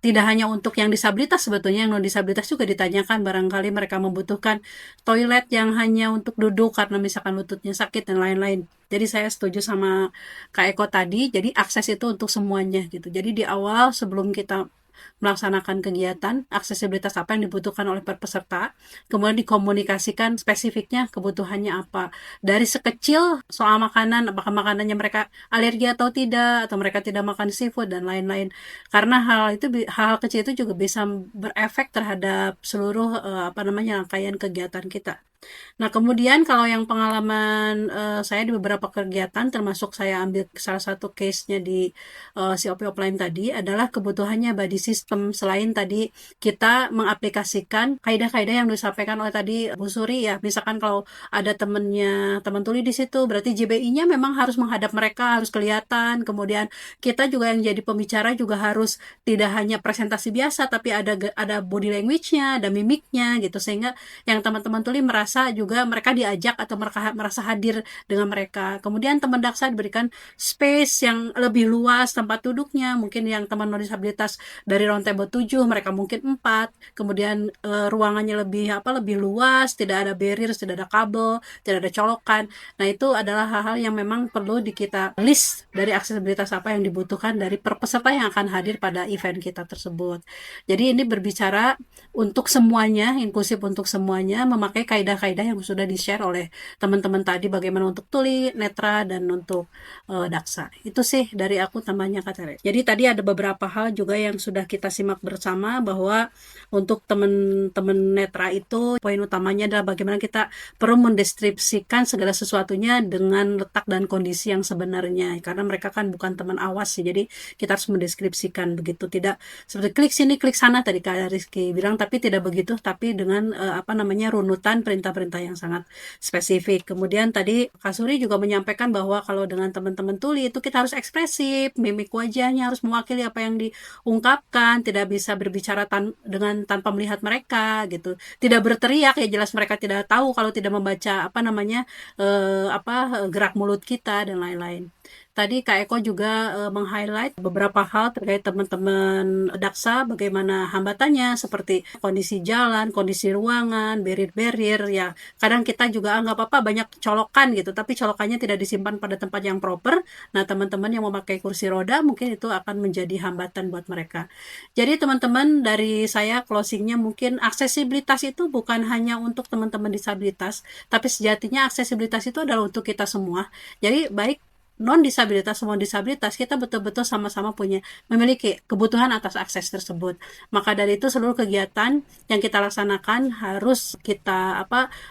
tidak hanya untuk yang disabilitas, sebetulnya yang non disabilitas juga ditanyakan, barangkali mereka membutuhkan toilet yang hanya untuk duduk karena misalkan lututnya sakit dan lain-lain. Jadi saya setuju sama Kak Eko tadi, jadi akses itu untuk semuanya gitu. Jadi di awal sebelum kita melaksanakan kegiatan, aksesibilitas apa yang dibutuhkan oleh peserta, kemudian dikomunikasikan spesifiknya kebutuhannya apa. Dari sekecil soal makanan, apakah makanannya mereka alergi atau tidak, atau mereka tidak makan seafood dan lain-lain. Karena hal kecil itu juga bisa berefek terhadap seluruh rangkaian kegiatan kita. Nah, kemudian kalau yang pengalaman saya di beberapa kegiatan, termasuk saya ambil salah satu case-nya di COP offline tadi, adalah kebutuhannya body system. Selain tadi kita mengaplikasikan kaidah-kaidah yang disampaikan oleh tadi Bu Suri ya, misalkan kalau ada teman tuli di situ, berarti JBI-nya memang harus menghadap mereka, harus kelihatan. Kemudian kita juga yang jadi pembicara juga harus tidak hanya presentasi biasa, tapi ada body language-nya, ada mimiknya gitu, sehingga yang teman-teman tuli merasa daksa juga mereka diajak atau mereka merasa hadir dengan mereka. Kemudian teman daksa diberikan space yang lebih luas tempat duduknya. Mungkin yang teman non disabilitas dari round table 7, mereka mungkin 4. Kemudian ruangannya lebih luas, tidak ada barriers, tidak ada kabel, tidak ada colokan. Nah, itu adalah hal-hal yang memang perlu kita list dari aksesibilitas apa yang dibutuhkan dari peserta yang akan hadir pada event kita tersebut. Jadi ini berbicara untuk semuanya, inklusif untuk semuanya, memakai kaidah-kaidah yang sudah di-share oleh teman-teman tadi, bagaimana untuk tuli, netra, dan untuk daksa. Itu sih dari aku tambahnya, Kak Tere. Jadi tadi ada beberapa hal juga yang sudah kita simak bersama, bahwa untuk teman-teman netra itu poin utamanya adalah bagaimana kita perlu mendeskripsikan segala sesuatunya dengan letak dan kondisi yang sebenarnya, karena mereka kan bukan teman awas sih, jadi kita harus mendeskripsikan begitu, tidak seperti klik sini klik sana tadi Kak Rizky bilang, tapi tidak begitu, tapi dengan runutan perintah-perintah yang sangat spesifik. Kemudian tadi Kak Suri juga menyampaikan bahwa kalau dengan teman-teman tuli itu kita harus ekspresif, mimik wajahnya harus mewakili apa yang diungkapkan, tidak bisa berbicara tanpa melihat mereka gitu, tidak berteriak, ya jelas mereka tidak tahu kalau tidak membaca gerak mulut kita dan lain-lain. Tadi Kak Eko juga meng-highlight beberapa hal terkait teman-teman daksa, bagaimana hambatannya seperti kondisi jalan, kondisi ruangan, barrier ya. Kadang kita juga nggak apa-apa banyak colokan gitu, tapi colokannya tidak disimpan pada tempat yang proper. Nah, teman-teman yang memakai kursi roda mungkin itu akan menjadi hambatan buat mereka. Jadi teman-teman, dari saya closingnya mungkin aksesibilitas itu bukan hanya untuk teman-teman disabilitas, tapi sejatinya aksesibilitas itu adalah untuk kita semua. Jadi baik non-disabilitas maupun disabilitas, kita betul-betul sama-sama memiliki kebutuhan atas akses tersebut. Maka dari itu seluruh kegiatan yang kita laksanakan harus kita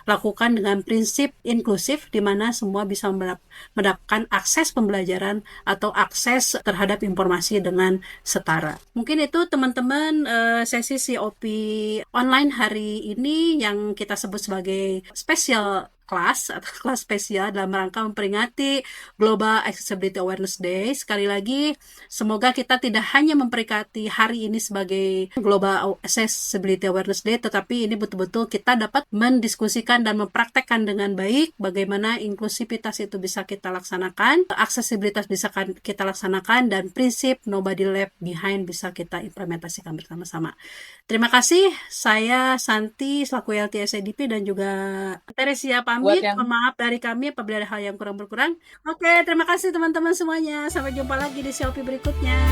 lakukan dengan prinsip inklusif, di mana semua bisa mendapatkan akses pembelajaran atau akses terhadap informasi dengan setara. Mungkin itu teman-teman sesi COP online hari ini yang kita sebut sebagai special kelas atau kelas spesial dalam rangka memperingati Global Accessibility Awareness Day. Sekali lagi, semoga kita tidak hanya memperingati hari ini sebagai Global Accessibility Awareness Day, tetapi ini betul-betul kita dapat mendiskusikan dan mempraktekkan dengan baik bagaimana inklusivitas itu bisa kita laksanakan, aksesibilitas bisa kita laksanakan, dan prinsip nobody left behind bisa kita implementasikan bersama-sama. Terima kasih. Saya Santi selaku LT SIDP dan juga Teresia pamit. Mohon maaf dari kami apabila ada hal yang kurang-berkurang. Oke, terima kasih teman-teman semuanya. Sampai jumpa lagi di COP berikutnya.